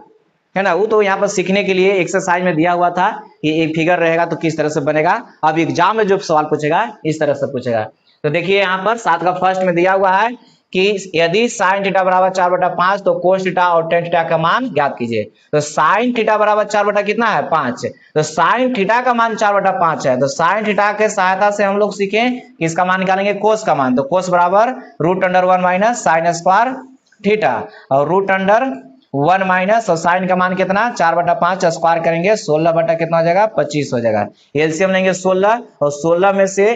है ना। वो तो यहाँ पर सीखने के लिए एक्सरसाइज में दिया हुआ था कि एक फिगर रहेगा तो किस तरह से बनेगा। अब एग्जाम में जो सवाल पूछेगा इस तरह से पूछेगा। तो देखिए यहाँ पर 7 का फर्स्ट में दिया हुआ है कि यदि साइन थीटा बराबर 4/5 तो कोस थीटा और टेन थीटा का मान ज्ञात कीजिए। तो साइन थीटा बराबर 4 बटा कितना है 5, तो साइन थीटा का मान 4/5 है, तो साइन थीटा के सहायता से हम लोग सीखे कि इसका मान निकालेंगे कोस का मान। तो कोस बराबर √1 माइनस साइन स्क्वायर थीटा, और √1 माइनस और साइन का मान कितना 4/5 स्क्वायर करेंगे 16 बटा कितना हो जाएगा 25 हो जाएगा। एलसीएम लेंगे 16, और 16 में से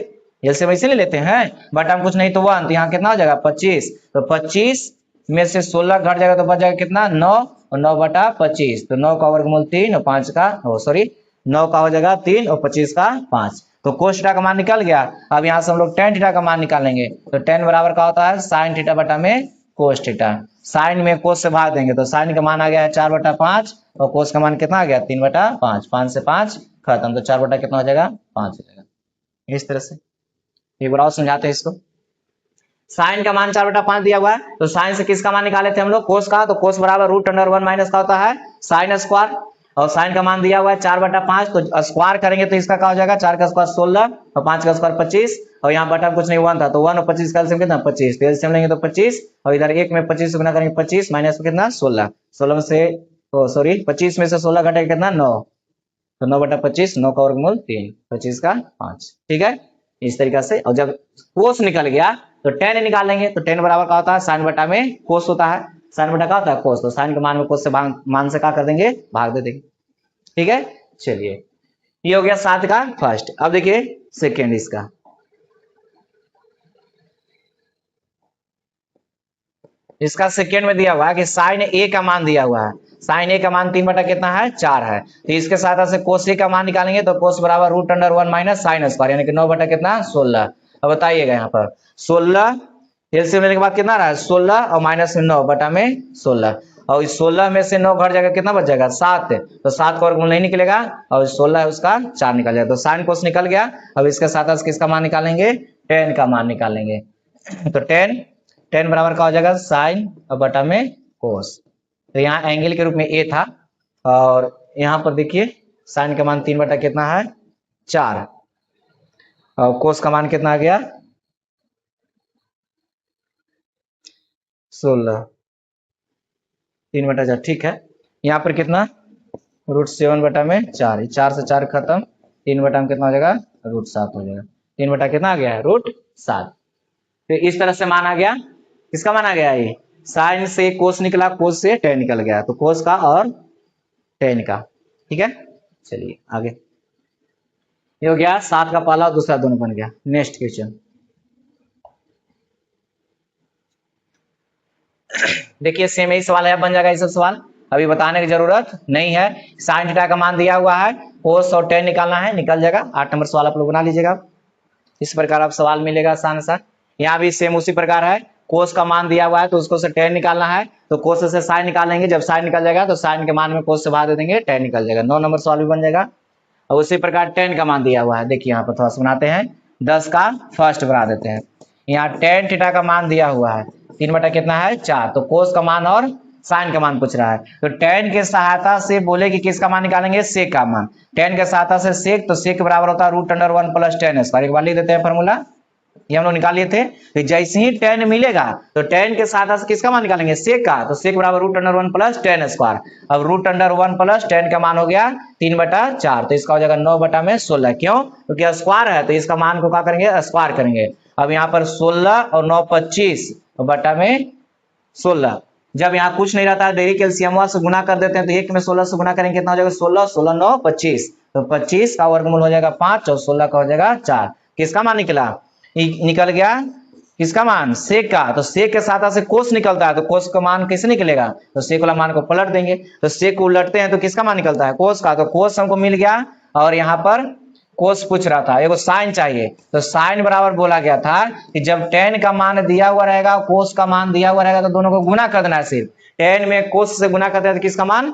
एलसीएम इसीलिए लेते हैं बट हम कुछ नहीं तो 1, तो यहाँ कितना हो जाएगा 25, तो 25 में से 16 घट जाएगा तो बच जाएगा कितना 9, और 9 बटा 25, तो 9 का वर्गमूल 3 और 5 का 9 का हो जाएगा 3 और 25 का 5, तो कोस थीटा का मान निकल गया। अब यहाँ से हम लोग टेन थीटा का मान निकालेंगे, तो टेन बराबर का होता है साइन थीटा बटा में कोस थीटा। साइन में कोस से भाग देंगे तो साइन का मान आ गया है 4/5, और कोस का मान कितना आ गया 3/5, 5 से 5 खत्म, तो 4 बटा कितना हो जाएगा 5 हो जाएगा। इस तरह से एक बार और समझाते हैं इसको। साइन का मान 4/5 दिया हुआ है, तो साइन से किसका मान निकाले थे हम लोग कोस का, तो कोस बराबर √1 माइनस का होता है साइन स्क्वायर, और साइन का मान दिया हुआ है 4/5, तो स्क्वायर करेंगे तो इसका क्या हो जाएगा 4 का स्क्वायर 16 और 5 का स्क्वायर 25, और यहाँ बटा कुछ नहीं 1 था तो 1 और 25 का एलसीएम कितना 25, तो एलसीएम लेंगे तो 25, और इधर 1 में 25 से गुना करेंगे 25 माइनस कितना 16, 16 में से 25 में से 16 घटेगा कितना 9, तो 9/25, 9 का वर्गमूल 3, 25 का 5। ठीक है, इस तरीका से। और जब कोस निकल गया तो टेन निकाल लेंगे, तो टेन बराबर का होता है साइन बटा में कोस होता है, साइन बटा का होता है कोस, तो साइन के मान में कोस से मान से क्या कर देंगे भाग दे देंगे। ठीक है, चलिए ये हो गया 7 का फर्स्ट। अब देखिए सेकेंड इसका, इसका सेकेंड में दिया हुआ है कि साइन ए का मान दिया हुआ है, साइन ए का मान 3 बटा कितना है 4 है, तो इसके साथ से कोस ए का मान निकालेंगे, तो कोस बराबर √1 माइनस साइन स्क्वायर, यानी कि 9 बटा कितना 16। अब बताइएगा यहाँ पर 16 एलसीएम लेने के बाद कितना रहा है 16 और माइनस 9 बटा में 16, और इस 16 में से 9 घट जाएगा कितना बच जाएगा 7, तो 7 का वर्गमूल नहीं निकलेगा, और 16 है उसका 4 निकल जाएगा, तो साइन कोस निकल गया। अब इसके साथ किसका मान निकालेंगे टेन का मान निकालेंगे, तो टेन बराबर का हो जाएगा साइन और बटा में कोस, तो यहाँ एंगल के रूप में ए था, और यहाँ पर देखिए साइन का मान 3 बटा कितना है 4, और कोस का मान कितना आ गया 16, 3 बटा 4। ठीक है, यहाँ पर कितना √7 बटा में 4, 4 से 4 खत्म, 3 बटा में कितना हो जाएगा √7 हो जाएगा, 3 बटा कितना आ गया है √7। तो इस तरह से मान आ गया, किसका मान आ गया ये साइन से कोस निकला, कोस से टेन निकल गया, तो कोस का और टेन का। ठीक है, चलिए आगे, ये हो गया 7 का पहला और दूसरा दोनों बन गया। नेक्स्ट क्वेश्चन देखिए, सेम यही सवाल है, बन जाएगा ये सब सवाल, अभी बताने की जरूरत नहीं है। साइन थीटा का मान दिया हुआ है, कोस और टेन निकालना है, निकल जाएगा। 8 नंबर सवाल आप लोग बना लीजिएगा, इस प्रकार आप सवाल मिलेगा आसान सा। यहाँ भी सेम उसी प्रकार है, कोस का मान दिया हुआ है तो उसको से टेन निकालना है, तो कोस से साइन निकालेंगे, जब साइन निकल जाएगा तो साइन के मान में कोस से भाग दे देंगे, टेन निकल जाएगा, 9 नंबर सवाल भी बन जाएगा। और उसी प्रकार टेन का मान दिया हुआ है, देखिए यहाँ पर थोड़ा सा बनाते हैं, 10 का फर्स्ट बना देते हैं। यहाँ टेन थीटा का मान दिया हुआ है 3 बटा कितना है 4, तो कोस का मान और साइन का मान पूछ रहा है, तो टेन के सहायता से बोले कि किसका मान निकालेंगे, सेक का मान। टेन के सहायता से सेक, तो सेक के बराबर होता है root under 1 plus ten square. एक बार लिख देते हैं फॉर्मूला, ये हम लोग निकाल लिए थे। तो जैसे ही टेन मिलेगा तो टेन के साथ किसका मान निकालेंगे, सेक का, तो सेक बराबर root under 1 plus ten square. अब रूट अंडर 1 प्लस टेन का मान हो गया 3 बटा 4, तो इसका हो जाएगा 9 बटा में 16। क्यों, क्योंकि स्क्वायर है तो इसका मान को क्या करेंगे, स्क्वायर करेंगे। अब यहाँ पर 16 और 9 25 बटा में 16। जब यहाँ कुछ नहीं रहता है डायरेक्ट एलसीएम से गुना कर देते हैं, तो 1 में 16 से गुना करेंगे कितना हो जाएगा 16, 16 9 25, तो 25 का वर्गमूल हो जाएगा 5 और 16 का हो जाएगा 4। किसका मान निकला, निकल गया किसका मान, सेक का। तो सेक के साथ से कोस निकलता है, तो कोस का मान कैसे निकलेगा, तो सेक वाला मान को पलट देंगे, तो सेक को उलटते हैं तो किसका मान निकलता है, कोस का। तो कोस हमको मिल गया, और यहाँ पर कोस पूछ रहा था, एगो साइन चाहिए, तो साइन बराबर बोला गया था कि जब टेन का मान दिया हुआ रहेगा, कोस का मान दिया हुआ रहेगा, तो दोनों को गुना कर देना है। सिर्फ टेन में कोस से गुना करते हैं तो किसका मान,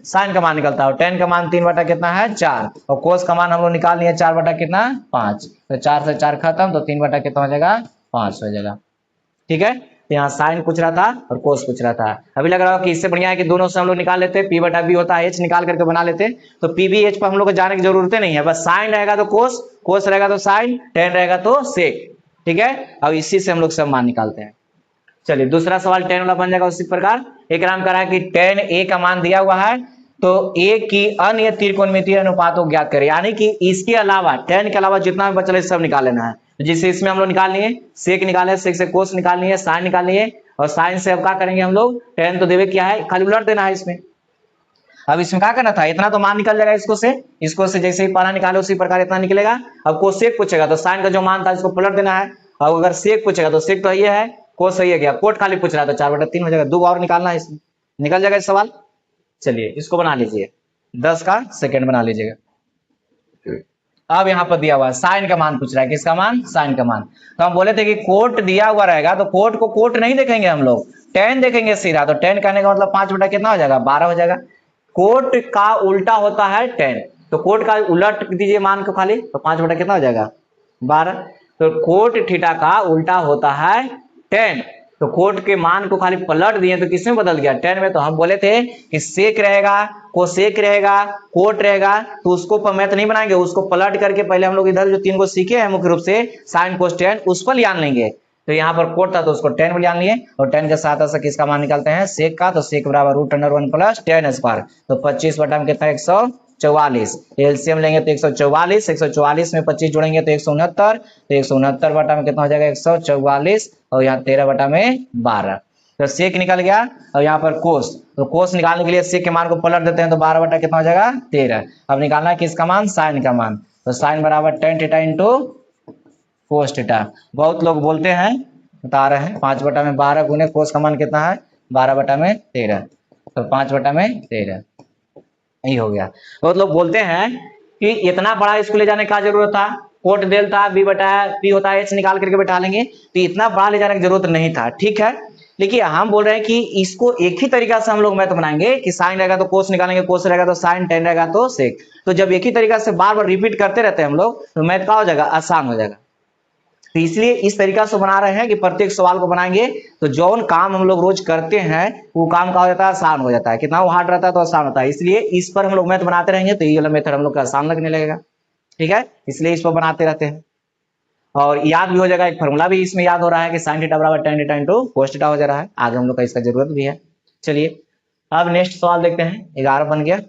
साइन का मान निकलता है। और टेन का मान 3 बटा कितना है 4, और कोस का मान हम लोग निकाल लिए 4 बटा कितना 5, तो 4 से 4 खत्म, तो 3 बटा कितना हो जाएगा 5 हो जाएगा। ठीक है, तो यहाँ साइन पूछ रहा था और कोस पूछ रहा था। अभी लग रहा हो कि इससे बढ़िया है कि दोनों से हम लोग निकाल लेते, पी बटा बी होता है, एच निकाल करके बना लेते, तो पी बी एच पर हम लोग को जाने की जरूरत नहीं है, बस साइन रहेगा तो कोस, कोस रहेगा तो साइन, टेन रहेगा तो सेक। ठीक है, अब इसी से हम लोग सब मान निकालते हैं। चलिए दूसरा सवाल टेन वाला बन जाएगा उसी प्रकार। एक नाम करा है कि टेन ए का मान दिया हुआ है, तो ए की अन्य त्रिकोणमितीय अनुपात को ज्ञात करें, यानी कि इसके अलावा टेन के अलावा जितना भी बचा है सब निकाल लेना है। जिससे इसमें हम लोग निकाल लिए, सेक निकाले, सेक से कोस निकाल लिए, साइन निकाल लिए, और साइन से अब क्या करेंगे हम लोग, टेन तो देवे क्या है, खाली उलट देना है इसमें। अब इसमें क्या करना था, इतना तो मान निकल जाएगा इसको से जैसे ही पहला निकाले उसी प्रकार इतना निकलेगा। अब कोस सेक पूछेगा तो साइन का जो मान था इसको पलट देना है, और अगर सेक पूछेगा तो सेक तो ये है, कोस सही है गया, कोट खाली पूछ रहा था 4 बटा 3 हो जाएगा, 2 और निकालना है इसमें, निकल जाएगा इस सवाल। चलिए इसको बना लीजिए, 10 का सेकंड बना लीजिएगा। अब यहाँ पर दिया हुआ है साइन का मान पूछ रहा है, किसका मान, साइन का मान। तो हम बोले थे कि कोट दिया हुआ रहेगा तो कोट को कोट नहीं देखेंगे हम लोग, टेन देखेंगे सीधा, तो टेन कहने का मतलब 5 बटा कितना हो जाएगा 12 हो जाएगा। कोट का उल्टा होता है टेन, तो कोट का उलट दीजिए मान को खाली, तो 5 बटा कितना हो जाएगा 12। तो कोट थीटा का उल्टा होता है टेन, तो कोट के मान को खाली पलट दिए तो किसमें बदल गया, टेन में। तो हम बोले थे कि सेक रहेगा, कोसेक रहेगा, कोट रहेगा, तो उसको पर मैथ नहीं बनाएंगे, उसको पलट करके पहले हम लोग इधर जो 3 को सीखे हैं मुख्य रूप से साइन कोस टेन, उस पर ध्यान लेंगे। तो यहाँ पर कोट था तो उसको टेन में ध्यान लिए, और टेन के साथ से किसका मान निकालते हैं, सेक का, तो सेक बराबर root under 1 plus ten square, तो 25 बटा में कितना 144, एलसीएम लेंगे तो 144, 144 में 25 जोड़ेंगे तो 169, तो 169 बटा में कितना हो जाएगा 144, और यहाँ 13 बटा में 12, तो सेक निकल गया। और यहाँ पर कोस, तो कोस निकालने के लिए सेक के मान को पलट देते हैं, तो 12 बटा कितना हो जाएगा 13। अब निकालना है किसका मान, साइन का मान, तो साइन बराबर tan theta into cos theta. बहुत लोग बोलते हैं, बता रहे हैं 5 बटा में 12 गुने कोस का मान कितना है 12 बटा में 13, तो 5 बटा में 13 यही हो गया। बहुत लोग बोलते हैं कि इतना बड़ा इसको ले जाने का जरूरत था, कोट डेल्टा बी बटा पी होता है एच निकाल करके बैठा लेंगे, तो इतना बड़ा ले जाने की जरूरत नहीं था। ठीक है, लेकिन हम बोल रहे हैं कि इसको एक ही तरीका से हम लोग मैथ बनाएंगे कि साइन रहेगा तो कोस निकालेंगे, कोस रहेगा तो साइन, टेन रहेगा तो सेक। तो जब एक ही तरीका से बार बार रिपीट करते रहते हैं हम लोग, तो मैथ क्या हो जाएगा, आसान हो जाएगा। तो इसलिए इस तरीका से बना रहे हैं कि प्रत्येक सवाल को बनाएंगे तो जौन काम हम लोग रोज करते हैं वो काम का हो जाता है, आसान हो जाता है। कितना वो हार्ड रहता है तो आसान होता है, इसलिए इस पर हम लोग मैथ बनाते रहेंगे तो ये वाला मेथड हम लोग का आसान लगने लगेगा। ठीक है, इसलिए इस पर बनाते रहते हैं, और याद भी हो जाएगा। एक फॉर्मूला भी इसमें याद हो रहा है कि साइन थीटा बराबर tan theta into cos theta हो जा रहा है, आगे हम लोग का इसका जरूरत भी है। चलिए अब नेक्स्ट सवाल देखते हैं, 11 बन गया।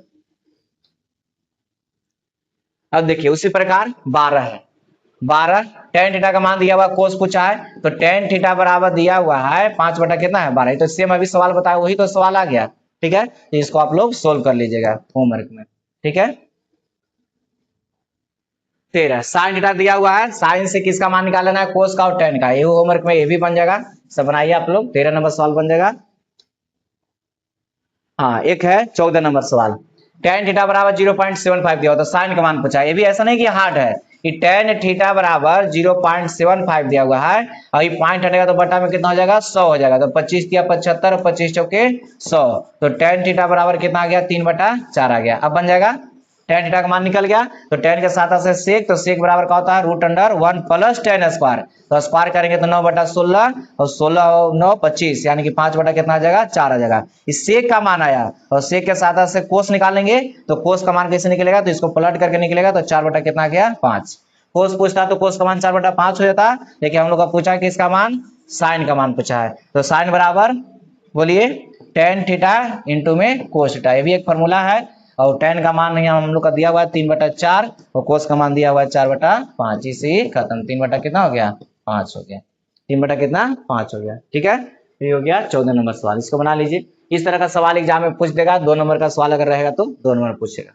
अब देखिए उसी प्रकार 12 है, 12 टेन थीटा का मान दिया हुआ, कोस पूछा है, तो टेन थीटा बराबर दिया हुआ है 5 बटा कितना है 12, तो सेम अभी सवाल बताया वही तो सवाल आ गया। ठीक है, तो इसको आप लोग सोल्व कर लीजिएगा होमवर्क में। ठीक है, 13 साइन थीटा दिया हुआ है, साइन से किसका मान निकालना है, कोस का और टेन का, ये होमवर्क में ये भी बन जाएगा, सब बनाइए आप लोग। 13 नंबर सवाल बन जाएगा। हाँ एक है 14 नंबर सवाल, टेन थीटा बराबर 0.75 दिया हो तो साइन का मान पूछा है। ये भी ऐसा नहीं कि हार्ड है, कि tan थीटा बराबर 0.75 दिया हुआ है, और ये पॉइंट हटेगा तो बटा में कितना हो जाएगा 100 हो जाएगा, तो 25 दिया 75 और 25 चौके 100, तो tan थीटा बराबर कितना आ गया 3/4 आ गया। अब बन जाएगा tan थीटा का मान निकल गया, तो tan के साथ से sec, तो sec बराबर क्या होता है √1 प्लस tan स्क्वायर, तो स्क्वायर करेंगे तो 9/16 और 16 और 9 25, यानी कि 5 बटा कितना आ जाएगा 4 आ जाएगा। इस sec का मान आया और sec के साथ से cos निकालेंगे, तो cos का मान कैसे निकलेगा, तो इसको पलट करके निकलेगा, तो 4 बटा कितना आ गया 5। cos पूछता तो cos का मान 4/5 हो जाता, लेकिन हम लोग का पूछा कि इसका मान sin का मान पूछा है, तो sin बराबर बोलिए tan थीटा इंटू में cos थीटा, ये भी एक फॉर्मूला है। और tan का मान यहाँ हम लोग का दिया हुआ है 3/4 और cos का मान दिया हुआ है 4/5, इसे खत्म, 3 बटा कितना हो गया 5 हो गया, 3 बटा कितना 5 हो गया। ठीक है, ये हो गया 14 नंबर सवाल, इसको बना लीजिए। इस तरह का सवाल एग्जाम में पूछ देगा, 2 नंबर का सवाल अगर रहेगा तो 2 नंबर पूछेगा।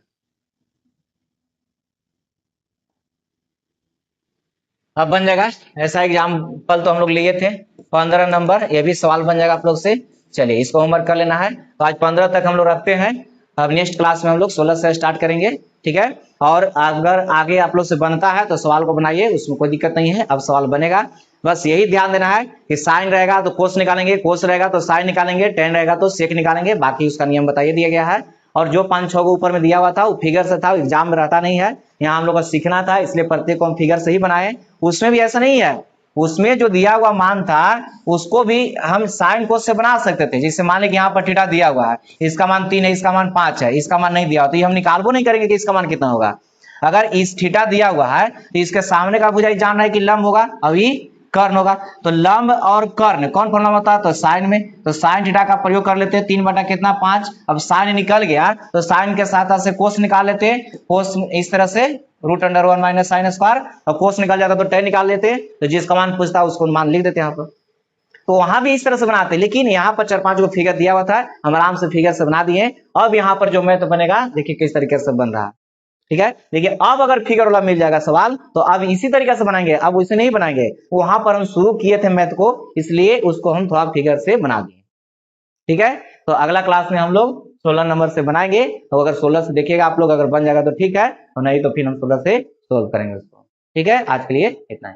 अब बन जाएगा ऐसा एग्जाम्पल तो हम लोग लिए थे 15 नंबर, ये भी सवाल बन जाएगा आप लोग से। चलिए इसको होमवर्क कर लेना है, तो आज 15 तक हम लोग रखते हैं, अब नेक्स्ट क्लास में हम लोग 16 से स्टार्ट करेंगे। ठीक है, और अगर आगे आप लोग से बनता है तो सवाल को बनाइए, उसमें कोई दिक्कत नहीं है, अब सवाल बनेगा। बस यही ध्यान देना है कि साइन रहेगा तो कोस निकालेंगे, कोस रहेगा तो साइन निकालेंगे, टेन रहेगा तो सेक निकालेंगे, बाकी उसका नियम बताइए दिया गया है। और जो 5-6 को ऊपर में दिया हुआ था वो फिगर से था, एग्जाम में रहता नहीं है, यहाँ हम लोग को सीखना था, इसलिए प्रत्येक को हम फिगर से ही बनाए। उसमें भी ऐसा नहीं है, उसमें जो दिया हुआ मान था उसको भी हम साइन कोस से बना सकते थे। जैसे मान लीजिए यहाँ पर थीटा दिया हुआ है, इसका मान 3 है, इसका मान 5 है, इसका मान नहीं दिया हुआ, तो ये हम निकालबो नहीं करेंगे कि इसका मान कितना होगा। अगर इस थीटा दिया हुआ है तो इसके सामने का भुजा जान रहा है कि लंब होगा, अभी कर्ण होगा, तो लंब और कर्ण कौन फॉर्मूला होता है, तो साइन में, तो साइन थीटा का प्रयोग कर लेते हैं 3 बटा कितना 5। अब साइन निकल गया तो साइन के साथ से कोस निकाल लेते हैं, कोस इस तरह से √1 माइनस साइन स्क्वायर, और कोस निकल जाता तो tan निकाल लेते, तो जिसका मान पूछता है उसको मान लिख देते यहाँ पर। तो वहां भी इस तरह से बनाते, लेकिन यहाँ पर 4-5 को फिगर दिया हुआ था, हम आराम से फिगर से बना दिए। अब यहाँ पर जो मैथ बनेगा देखिए किस तरीके से बन रहा है। ठीक है, देखिए अब अगर फिगर वाला मिल जाएगा सवाल तो अब इसी तरीके से बनाएंगे, अब उसे नहीं बनाएंगे, वहां पर हम शुरू किए थे मैथ को, इसलिए उसको हम थोड़ा फिगर से बना दिए। ठीक है, तो अगला क्लास में हम लोग 16 नंबर से बनाएंगे, तो अगर 16 से देखिएगा आप लोग, अगर बन जाएगा तो ठीक है, और नहीं तो फिर हम 16 से सोल्व करेंगे उसको। ठीक है, आज के लिए इतना ही।